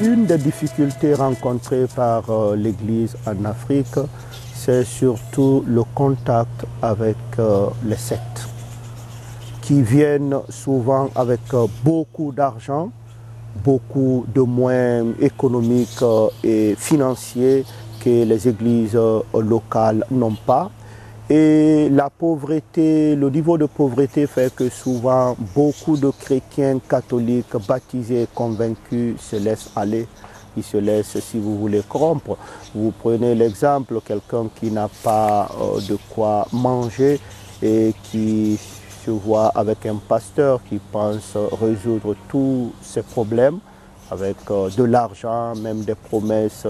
Une des difficultés rencontrées par l'Église en Afrique, c'est surtout le contact avec les sectes, qui viennent souvent avec beaucoup d'argent, beaucoup de moyens économiques et financiers que les églises locales n'ont pas. Et la pauvreté, le niveau de pauvreté fait que souvent beaucoup de chrétiens catholiques baptisés et convaincus se laissent aller. Ils se laissent, si vous voulez, corrompre. Vous prenez l'exemple, quelqu'un qui n'a pas de quoi manger et qui se voit avec un pasteur qui pense résoudre tous ses problèmes avec de l'argent, même des promesses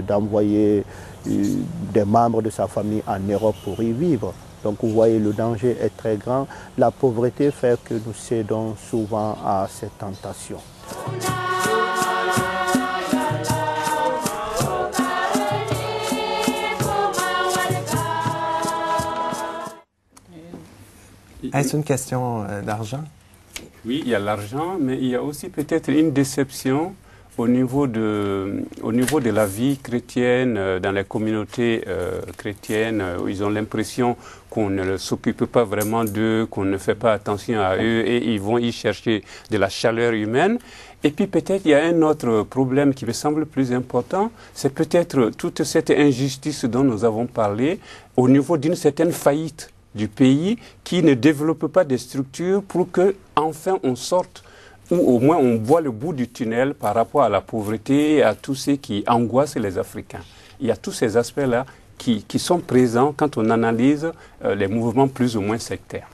d'envoyer des membres de sa famille en Europe pour y vivre. Donc vous voyez, le danger est très grand. La pauvreté fait que nous cédons souvent à ces tentations. Est-ce une question d'argent? Oui, il y a l'argent, mais il y a aussi peut-être une déception au niveau de la vie chrétienne, dans les communautés chrétiennes, où ils ont l'impression qu'on ne s'occupe pas vraiment d'eux, qu'on ne fait pas attention à eux, et ils vont y chercher de la chaleur humaine. Et puis peut-être il y a un autre problème qui me semble plus important, c'est peut-être toute cette injustice dont nous avons parlé au niveau d'une certaine faillite du pays qui ne développent pas des structures pour que enfin on sorte, ou au moins on voit le bout du tunnel par rapport à la pauvreté et à tout ce qui angoisse les Africains. Il y a tous ces aspects-là qui sont présents quand on analyse les mouvements plus ou moins sectaires.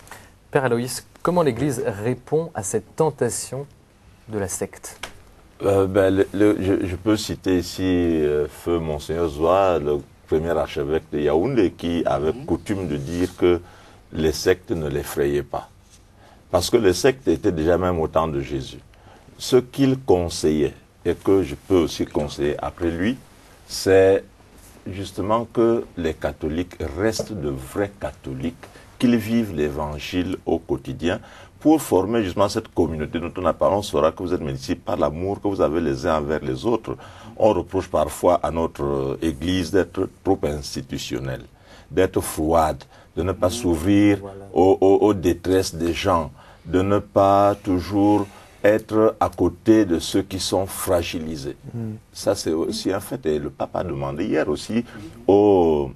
Père Aloïs, comment l'Église répond à cette tentation de la secte? Je peux citer ici Feu Monseigneur Zoa, le premier archevêque de Yaoundé, qui avait coutume de dire que les sectes ne l'effrayaient pas. Parce que les sectes étaient déjà même au temps de Jésus. Ce qu'il conseillait, et que je peux aussi conseiller après lui, c'est justement que les catholiques restent de vrais catholiques, qu'ils vivent l'évangile au quotidien, pour former justement cette communauté dont on a parlé. On saura que vous êtes ici par l'amour que vous avez les uns envers les autres. On reproche parfois à notre Église d'être trop institutionnelle, d'être froide, de ne pas s'ouvrir aux détresses des gens, de ne pas toujours être à côté de ceux qui sont fragilisés. Ça, c'est aussi un fait. Et le pape a demandé hier aussi aux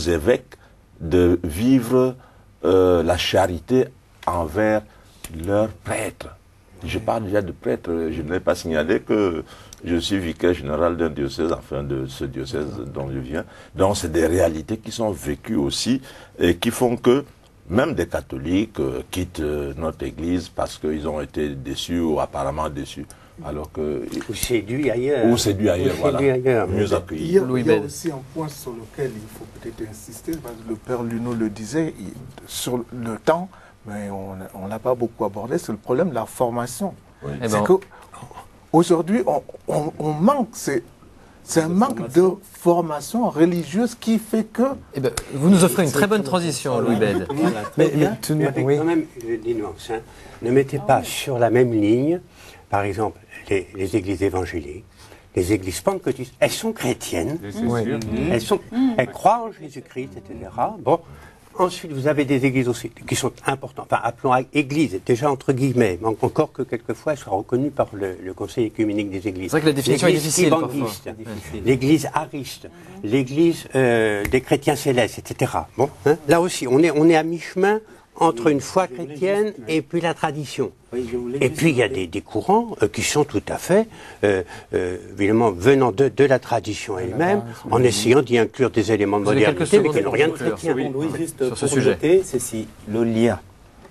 évêques de vivre la charité envers leurs prêtres. Je parle déjà de prêtres. Je n'ai pas signalé que je suis vicaire général d'un diocèse, enfin de ce diocèse dont je viens. Donc c'est des réalités qui sont vécues aussi et qui font que même des catholiques quittent notre église parce qu'ils ont été déçus ou apparemment déçus. Alors que, ou séduits ailleurs. Ou séduits ailleurs, voilà. Ailleurs. Mieux accueillis. Il y a aussi un point sur lequel il faut peut-être insister, parce que le Père Luneau le disait, sur le temps, mais on n'a pas beaucoup abordé, c'est le problème de la formation. Oui. C'est qu'aujourd'hui, on manque, c'est un manque de formation religieuse qui fait que... vous nous offrez une très bonne transition, Louis Bède. Mais quand même des nuances. Hein. Ne mettez pas sur la même ligne, par exemple, les églises évangéliques, les églises pentecôtistes. Elles sont chrétiennes, elles croient en Jésus-Christ, etc. Bon. Ensuite, vous avez des églises aussi qui sont importantes, enfin appelons églises, déjà entre guillemets, mais encore que quelquefois elles soient reconnues par le Conseil écuménique des églises. C'est vrai que la définition est difficile parfois. L'église ariste, l'église des chrétiens célestes, etc. Bon, hein, là aussi, on est à mi-chemin entre une foi chrétienne et puis la tradition. Et puis il y a des courants qui sont tout à fait, évidemment, venant de la tradition elle-même, en essayant d'y inclure des éléments de modernité, mais qui n'ont rien de chrétien. Juste sur ce sujet. C'est si le lien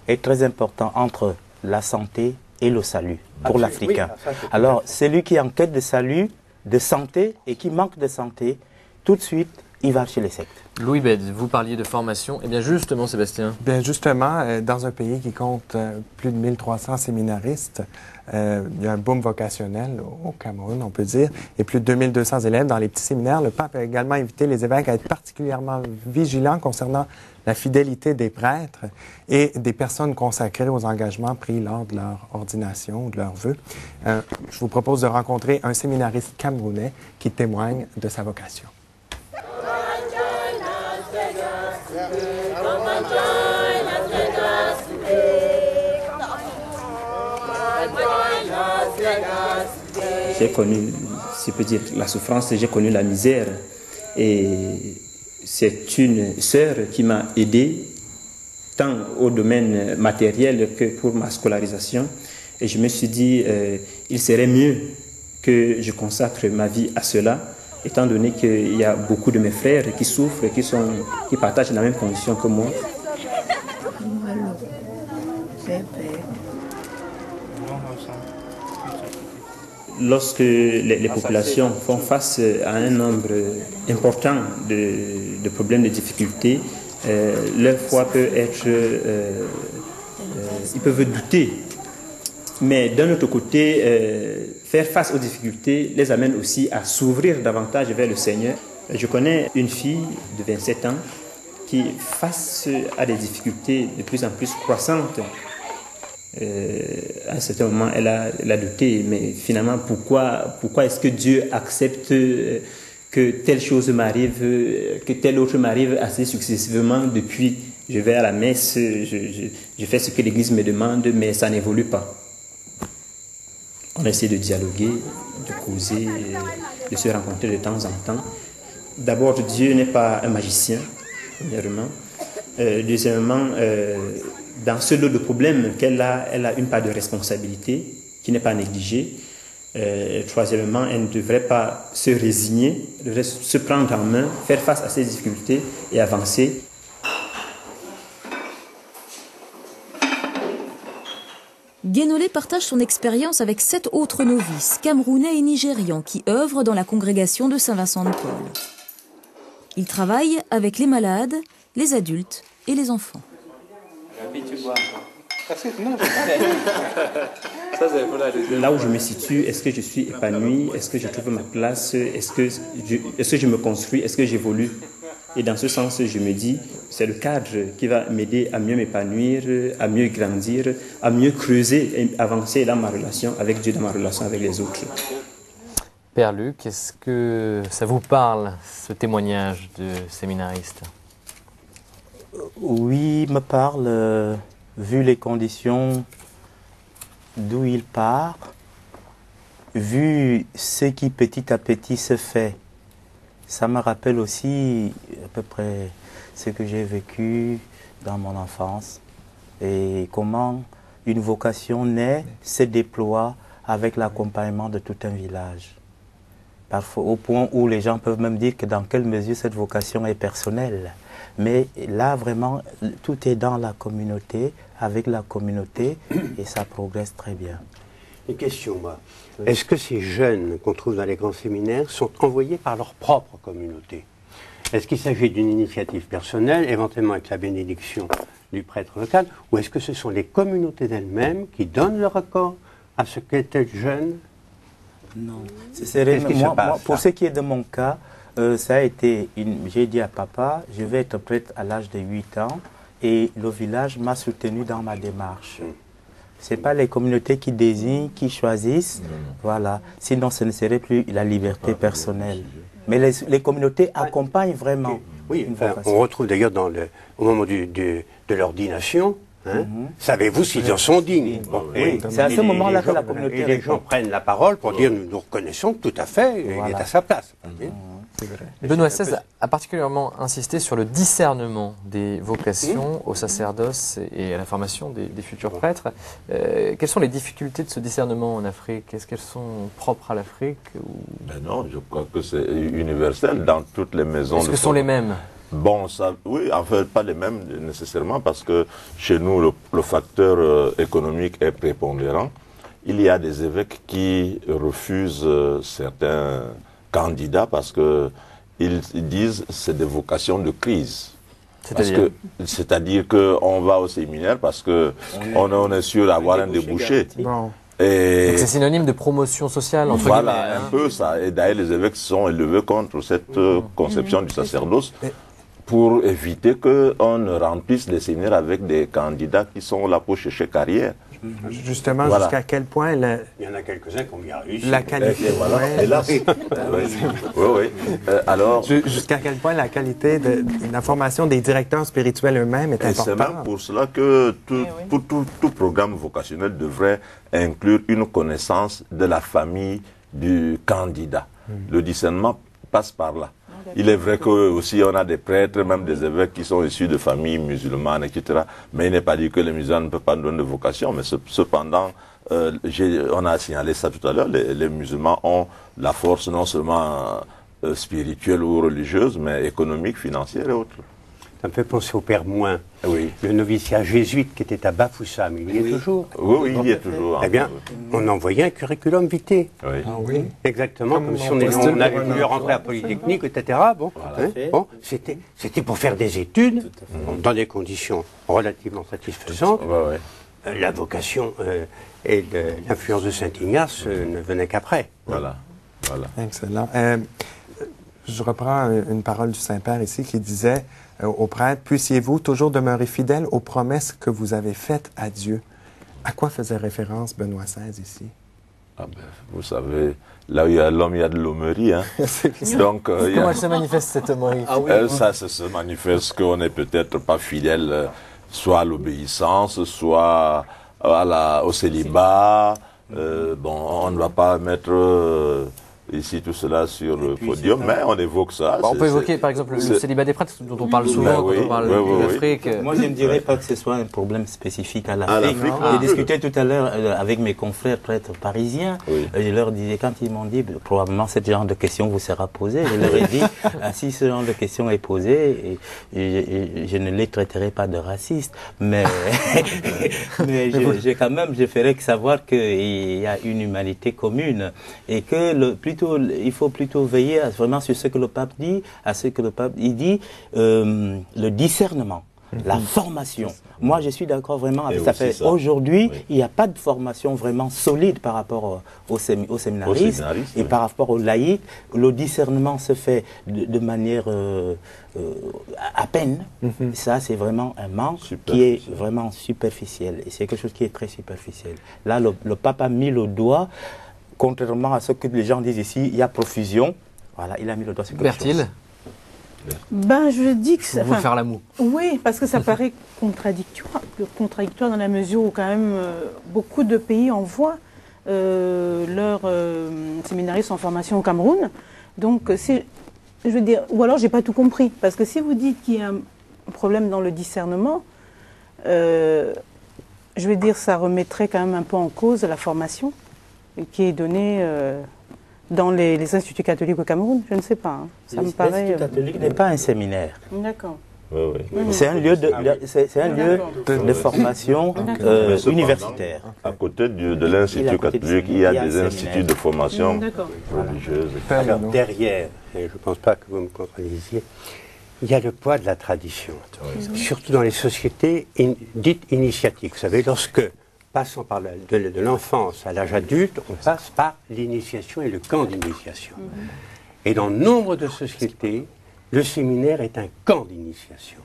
est très important entre la santé et le salut pour l'Africain. Alors, celui qui est en quête de salut, de santé, et qui manque de santé, tout de suite, il va chez les sectes. Louis Bède, vous parliez de formation. Eh bien justement, Sébastien. Bien justement, dans un pays qui compte plus de 1300 séminaristes, il y a un boom vocationnel au Cameroun, on peut dire, et plus de 2200 élèves dans les petits séminaires. Le pape a également invité les évêques à être particulièrement vigilants concernant la fidélité des prêtres et des personnes consacrées aux engagements pris lors de leur ordination ou de leur vœu. Je vous propose de rencontrer un séminariste camerounais qui témoigne de sa vocation. J'ai connu, si je peux dire, la souffrance, j'ai connu la misère. Et c'est une sœur qui m'a aidé, tant au domaine matériel que pour ma scolarisation. Et je me suis dit, il serait mieux que je consacre ma vie à cela, étant donné qu'il y a beaucoup de mes frères qui souffrent, qui partagent la même condition que moi. Lorsque les populations font face à un nombre important de problèmes, de difficultés, leur foi peut être... ils peuvent douter. Mais d'un autre côté, faire face aux difficultés les amène aussi à s'ouvrir davantage vers le Seigneur. Je connais une fille de 27 ans qui, face à des difficultés de plus en plus croissantes, à un certain moment, elle a douté, mais finalement, pourquoi est-ce que Dieu accepte que telle chose m'arrive, que telle autre m'arrive assez successivement depuis je vais à la messe, je fais ce que l'Église me demande, mais ça n'évolue pas. On essaie de dialoguer, de causer, de se rencontrer de temps en temps. D'abord, Dieu n'est pas un magicien, premièrement. Deuxièmement, dans ce lot de problèmes elle a une part de responsabilité qui n'est pas négligée. Troisièmement, elle ne devrait pas se résigner, elle devrait se prendre en main, faire face à ses difficultés et avancer. Guénolé partage son expérience avec 7 autres novices, camerounais et nigérians, qui œuvrent dans la congrégation de Saint-Vincent de Paul. Il travaille avec les malades, les adultes et les enfants. Là où je me situe, est-ce que je suis épanoui? Est-ce que je trouve ma place? Est-ce que je me construis? Est-ce que j'évolue? Et dans ce sens, je me dis, c'est le cadre qui va m'aider à mieux m'épanouir, à mieux grandir, à mieux creuser et avancer dans ma relation avec Dieu, dans ma relation avec les autres. Père Luc, est-ce que ça vous parle, ce témoignage de séminariste? Oui, il me parle, vu les conditions d'où il part, vu ce qui petit à petit se fait. Ça me rappelle aussi à peu près ce que j'ai vécu dans mon enfance et comment une vocation naît, se déploie avec l'accompagnement de tout un village. Parfois, au point où les gens peuvent même dire que dans quelle mesure cette vocation est personnelle. Mais là, vraiment, tout est dans la communauté, avec la communauté, et ça progresse très bien. Une question, moi. Est-ce que ces jeunes qu'on trouve dans les grands séminaires sont envoyés par leur propre communauté? Est-ce qu'il s'agit d'une initiative personnelle, éventuellement avec la bénédiction du prêtre local, ou est-ce que ce sont les communautés elles-mêmes qui donnent leur accord à ce qu'est tel jeune? Non. Pour ce qui est de mon cas, ça a été j'ai dit à papa, je vais être prêtre à l'âge de 8 ans, et le village m'a soutenu dans ma démarche. Ce n'est pas les communautés qui désignent, qui choisissent, voilà. Sinon, ce ne serait plus la liberté personnelle. Mais les communautés accompagnent vraiment. Oui, on retrouve d'ailleurs au moment de l'ordination, hein, savez-vous s'ils en sont dignes? Bon, c'est à ce moment-là que la communauté... Et les gens prennent la parole pour dire nous reconnaissons tout à fait, il est à sa place. Benoît XVI a particulièrement insisté sur le discernement des vocations au sacerdoce et à la formation des futurs prêtres. Quelles sont les difficultés de ce discernement en Afrique? Est-ce qu'elles sont propres à l'Afrique Ben non, je crois que c'est universel dans toutes les maisons. Est-ce que ce sont les mêmes? Bon, oui, en fait, pas les mêmes nécessairement, parce que chez nous, le facteur économique est prépondérant. Il y a des évêques qui refusent certains candidats parce qu'ils disent que c'est des vocations de crise. C'est-à-dire qu'on va au séminaire parce qu'on est sûr d'avoir un débouché. Et c'est synonyme de promotion sociale, entre guillemets. Voilà, un peu ça. Et d'ailleurs, les évêques se sont élevés contre cette conception du sacerdoce pour éviter qu'on ne remplisse les séminaires avec des candidats qui sont là pour chercher carrière. Justement, jusqu'à quel point il y en a quelques-uns qui ont bien réussi. La qualité. Et là, oui. Alors, jusqu'à quel point la qualité de la formation des directeurs spirituels eux-mêmes est importante. C'est même pour cela que tout programme vocationnel devrait inclure une connaissance de la famille du candidat. Le discernement passe par là. Il est vrai qu'aussi on a des prêtres, même des évêques qui sont issus de familles musulmanes, etc. Mais il n'est pas dit que les musulmans ne peuvent pas nous donner de vocation. Mais cependant, on a signalé ça tout à l'heure, les musulmans ont la force non seulement spirituelle ou religieuse, mais économique, financière et autres. Ça me fait penser au Père Moins, oui. Le noviciat jésuite qui était à Bafoussam. Il y est toujours. Oui, il y est toujours. Eh bien, on envoyait un curriculum vitae. Oui. Ah, oui. Exactement, comme si on avait voulu rentrer à Polytechnique, etc. Bon, bon, c'était pour faire des études, dans des conditions relativement satisfaisantes. La vocation et l'influence de Saint-Ignace ne venaient qu'après. Voilà. Excellent. Je reprends une parole du Saint-Père ici qui disait aux prêtres, puissiez-vous toujours demeurer fidèles aux promesses que vous avez faites à Dieu. À quoi faisait référence Benoît XVI ici? Vous savez, là où il y a l'homme, il y a de l'hommerie. Hein. Donc, comment se manifeste cette hommerie? Ça se manifeste qu'on n'est peut-être pas fidèle soit à l'obéissance, soit au célibat. On ne va pas mettre ici tout cela sur le podium, mais on évoque ça. On peut évoquer par exemple le célibat des prêtres dont on parle souvent quand on parle d'Afrique. Moi je ne dirais pas que ce soit un problème spécifique à l'Afrique. J'ai discuté tout à l'heure avec mes confrères prêtres parisiens. Je leur disais, quand ils m'ont dit probablement ce genre de question vous sera posée, je leur ai dit si ce genre de question est posée, je ne les traiterai pas de racistes, mais je ferai que savoir qu'il y a une humanité commune et que il faut plutôt veiller vraiment sur ce que le pape dit, à ce que le pape dit, le discernement, la formation. Moi, je suis d'accord vraiment avec ça. Aujourd'hui, il n'y a pas de formation vraiment solide par rapport aux séminaristes et par rapport aux laïcs. Le discernement se fait de manière à peine. Ça, c'est vraiment un manque qui est vraiment superficiel. Et c'est quelque chose qui est très superficiel. Là, le pape a mis le doigt. Contrairement à ce que les gens disent ici, il y a profusion. Voilà, il a mis le doigt sur quelque chose. Ben, je dis que ça. On veut faire l'amour. Oui, parce que ça paraît contradictoire dans la mesure où quand même beaucoup de pays envoient leurs séminaristes en formation au Cameroun. Donc, je veux dire, ou alors j'ai pas tout compris, parce que si vous dites qu'il y a un problème dans le discernement, je veux dire, ça remettrait quand même un peu en cause la formation qui est donnée dans les instituts catholiques au Cameroun. Je ne sais pas. Hein. Ça me paraît. L'Institut catholique n'est pas un séminaire. D'accord. C'est un lieu de formation universitaire. À côté de l'Institut catholique, il y a des instituts de formation religieuse. Alors, derrière, et je ne pense pas que vous me contredisiez, il y a le poids de la tradition. Surtout dans les sociétés dites initiatiques. Vous savez, lorsque passons par de l'enfance à l'âge adulte, on passe par l'initiation et le camp d'initiation. Et dans nombre de sociétés, le séminaire est un camp d'initiation.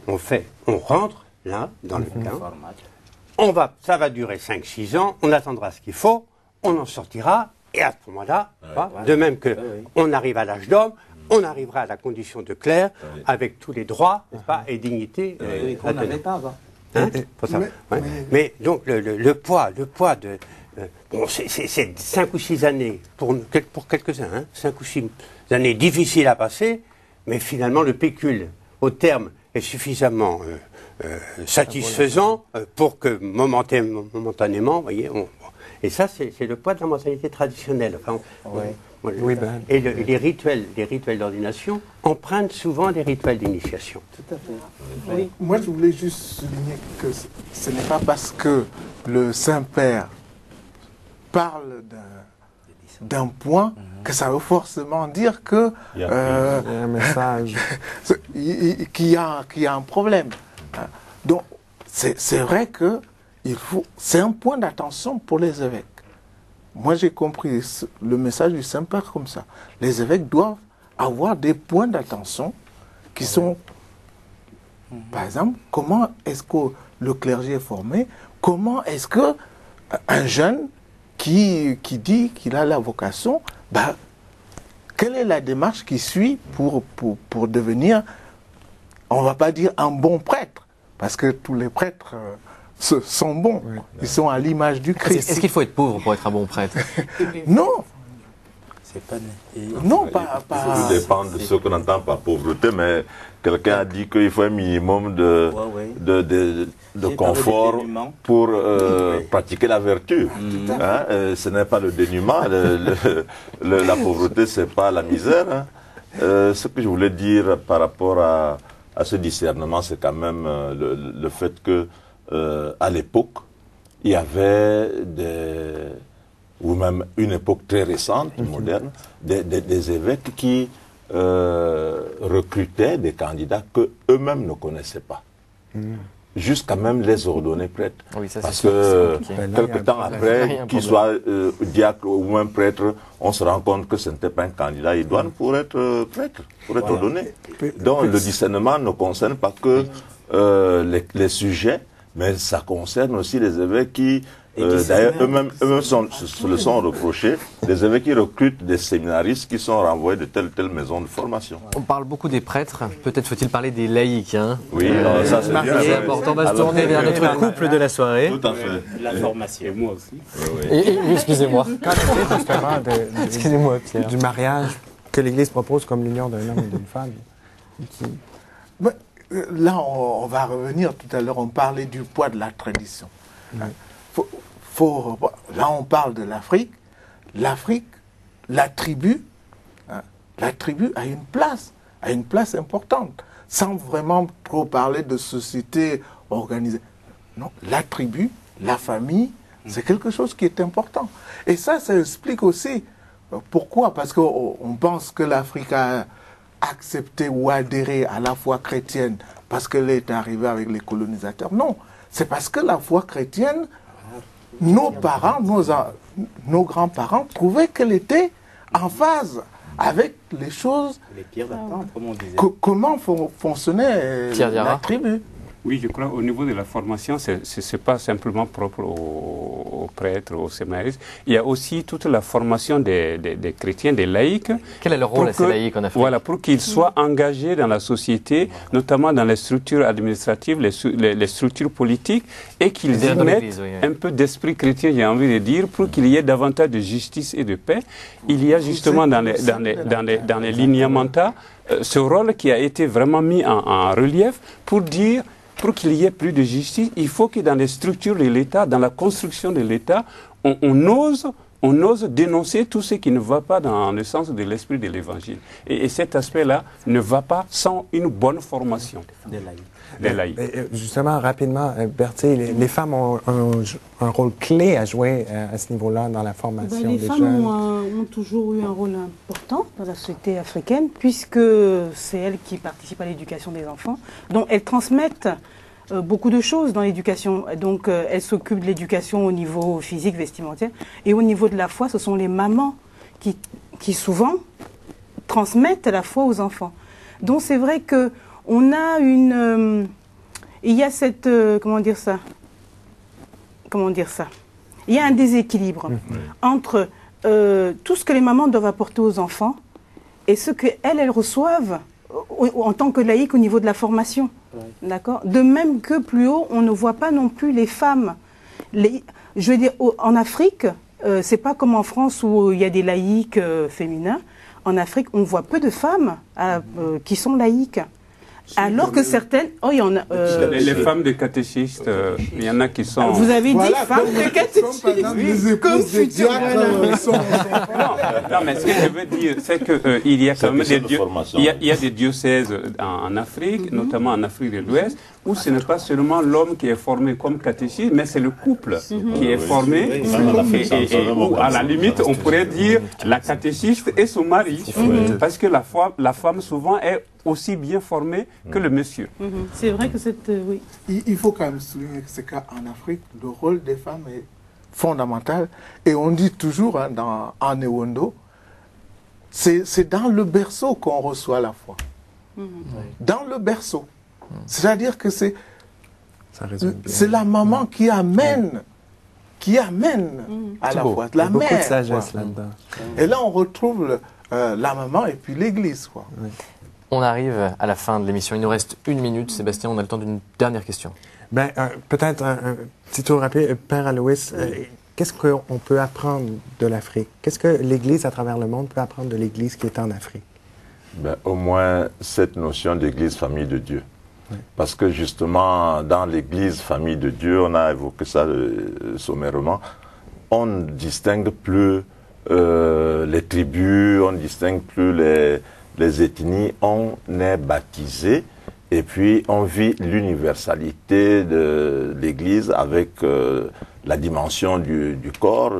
On rentre là, dans le camp, ça va durer 5-6 ans, on attendra ce qu'il faut, on en sortira, et à ce moment-là, de même qu'on arrive à l'âge d'homme, on arrivera à la condition de clerc, avec tous les droits et dignités. Qu'on n'avait pas avant. Mais donc le poids de c'est 5 ou 6 années pour quelques-uns, 5 ou 6 années difficiles à passer, mais finalement le pécule au terme est suffisamment satisfaisant pour que momentanément, vous voyez, et ça c'est le poids de la mentalité traditionnelle. Et les rituels d'ordination empruntent souvent des rituels d'initiation. Tout à fait. Oui. Moi, je voulais juste souligner que ce n'est pas parce que le Saint-Père parle d'un point que ça veut forcément dire que il y a un message qu'il y a un problème. Donc, c'est vrai que c'est un point d'attention pour les évêques. Moi, j'ai compris le message du Saint-Père comme ça. Les évêques doivent avoir des points d'attention qui sont, par exemple, comment est-ce que le clergé est formé? Comment est-ce que un jeune qui dit qu'il a la vocation, quelle est la démarche qu'il suit pour devenir, on ne va pas dire un bon prêtre, parce que tous les prêtres sont bons. Ils sont à l'image du Christ. Est-ce qu'il faut être pauvre pour être un bon prêtre? Non. C'est pas non, pas. Tout dépend de ce qu'on entend par pauvreté, mais quelqu'un a dit qu'il faut un minimum de confort pour pratiquer la vertu. Ce n'est pas le dénuement. La pauvreté, c'est pas la misère. Ce que je voulais dire par rapport à ce discernement, c'est quand même le fait que à l'époque, il y avait ou même une époque très récente, moderne, des évêques qui recrutaient des candidats qu'eux-mêmes ne connaissaient pas. Jusqu'à même les ordonner prêtres. Oui, ça, parce que quelque temps après, qu'ils soient diacres ou même prêtres, on se rend compte que ce n'était pas un candidat idoine pour être prêtre, pour être ordonné. Donc le discernement ne concerne pas que les sujets, mais ça concerne aussi les évêques qui D'ailleurs, eux-mêmes se le sont reprochés, des évêques qui recrutent des séminaristes qui sont renvoyés de telle ou telle maison de formation. On parle beaucoup des prêtres, peut-être faut-il parler des laïcs. Hein. Oui, ça c'est bien. C'est important, on va se tourner vers notre couple de la soirée. Tout à fait. La formation. Et moi aussi. Et excusez-moi. Quand on parle justement Excusez-moi, Pierre. du mariage que l'Église propose comme l'union d'un homme et d'une femme. Là, on va revenir tout à l'heure, on parlait du poids de la tradition. Là, on parle de l'Afrique. L'Afrique, la tribu a une place importante, sans vraiment trop parler de société organisée. Non, la tribu, la famille, c'est quelque chose qui est important. Et ça explique aussi pourquoi. Parce qu'on pense que l'Afrique a accepté ou adhéré à la foi chrétienne parce qu'elle est arrivée avec les colonisateurs. Non, c'est parce que la foi chrétienne, nos parents, nos grands-parents trouvaient qu'elle était en phase avec les choses. Les pierres d'attente, comme on disait. Comment fonctionnait la tribu. Oui, je crois au niveau de la formation, ce n'est pas simplement propre aux prêtres, aux séminaristes. Il y a aussi toute la formation des chrétiens, des laïcs. Quel est le rôle de ces laïcs en Afrique? Voilà, pour qu'ils soient engagés dans la société, notamment dans les structures administratives, les structures politiques, et qu'ils y mettent un peu d'esprit chrétien, j'ai envie de dire, pour qu'il y ait davantage de justice et de paix. Il y a justement dans les lineamenta ce rôle qui a été vraiment mis en relief pour dire, pour qu'il y ait plus de justice, il faut que dans les structures de l'État, dans la construction de l'État, on ose dénoncer tout ce qui ne va pas dans le sens de l'esprit de l'Évangile. Et cet aspect-là ne va pas sans une bonne formation des laïcs. Justement, rapidement, Berthier, les femmes ont un rôle clé à jouer à ce niveau-là dans la formation des jeunes. Les femmes ont toujours eu un rôle important dans la société africaine, puisque c'est elles qui participent à l'éducation des enfants. Donc elles transmettent beaucoup de choses dans l'éducation. Donc elles s'occupent de l'éducation au niveau physique, vestimentaire, et au niveau de la foi, ce sont les mamans qui souvent transmettent la foi aux enfants. Donc c'est vrai que on a il y a cette comment dire ça, il y a un déséquilibre entre tout ce que les mamans doivent apporter aux enfants et ce qu'elles reçoivent en tant que laïcs au niveau de la formation. D'accord. De même que plus haut, on ne voit pas non plus les femmes. Je veux dire, en Afrique, c'est pas comme en France où il y a des laïcs féminins. En Afrique, on voit peu de femmes qui sont laïques. Alors que certaines... Oh, il y en a... Les femmes de catéchistes, il y en a qui sont... Vous avez dit femmes de catéchistes, comme futures... Non, mais ce que je veux dire, c'est qu'il y a quand même des diocèses en Afrique, notamment en Afrique de l'Ouest, où ce n'est pas seulement l'homme qui est formé comme catéchiste, mais c'est le couple qui est formé. Et à la limite, on pourrait dire la catéchiste et son mari. Parce que la femme, souvent, est aussi bien formée que le monsieur. C'est vrai que c'est... oui. Il faut quand même souligner que c'est qu'en Afrique, le rôle des femmes est fondamental. Et on dit toujours en Ewondo, c'est dans le berceau qu'on reçoit la foi. Dans le berceau. C'est-à-dire que c'est la maman qui amène à la foi. La mère. Beaucoup de sagesse là-dedans. Et là, on retrouve la maman et puis l'Église, quoi. On arrive à la fin de l'émission. Il nous reste 1 minute. Sébastien, on a le temps d'une dernière question. Peut-être un petit tour rapide. Père Alois, qu'est-ce qu'on peut apprendre de l'Afrique? Qu'est-ce que l'Église à travers le monde peut apprendre de l'Église qui est en Afrique? Au moins cette notion d'Église famille de Dieu. Parce que justement, dans l'Église famille de Dieu, on a évoqué ça sommairement, on ne distingue plus les tribus, on ne distingue plus les ethnies, on est baptisé et puis on vit l'universalité de l'Église avec la dimension du corps,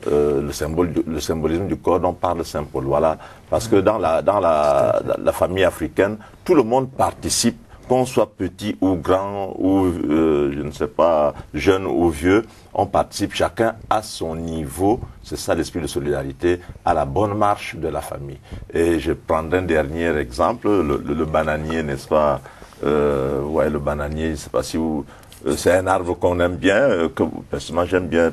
le symbolisme du corps dont parle Saint Paul. Voilà. Parce que dans la famille africaine, tout le monde participe, qu'on soit petit ou grand ou je ne sais pas, jeune ou vieux, on participe chacun à son niveau, c'est ça l'esprit de solidarité, à la bonne marche de la famille. Et je prendrai un dernier exemple, le bananier, n'est-ce pas? Le bananier, je ne sais pas si vous c'est un arbre qu'on aime bien, que personnellement j'aime bien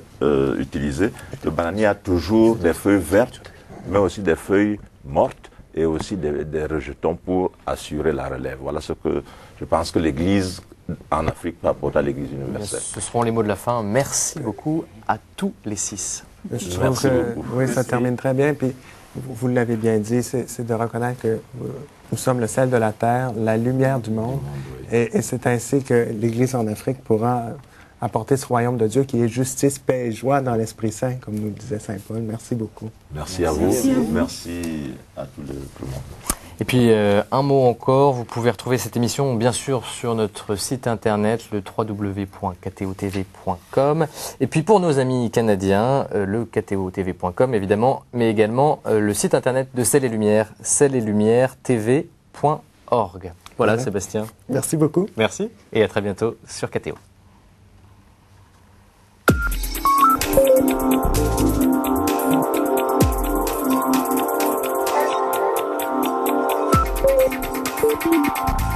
utiliser. Le bananier a toujours des feuilles vertes, mais aussi des feuilles mortes et aussi des rejetons pour assurer la relève. Voilà ce que je pense que l'Église en Afrique peut apporter à l'Église universelle. Ce seront les mots de la fin. Merci beaucoup à tous les 6. Je trouve que oui, ça termine très bien. Puis vous l'avez bien dit, c'est de reconnaître que nous sommes le sel de la terre, la lumière du monde. Et c'est ainsi que l'Église en Afrique pourra apporter ce royaume de Dieu qui est justice, paix et joie dans l'Esprit Saint, comme nous disait Saint Paul. Merci beaucoup. Merci à vous. Merci à tout le monde. Et puis, un mot encore, vous pouvez retrouver cette émission, bien sûr, sur notre site internet, le www.ktotv.com. Et puis, pour nos amis canadiens, le ktotv.com, évidemment, mais également le site internet de Sel et Lumière, seletlumière.tv.org. Voilà, Sébastien. Merci beaucoup. Merci, et à très bientôt sur KTO. Thank you.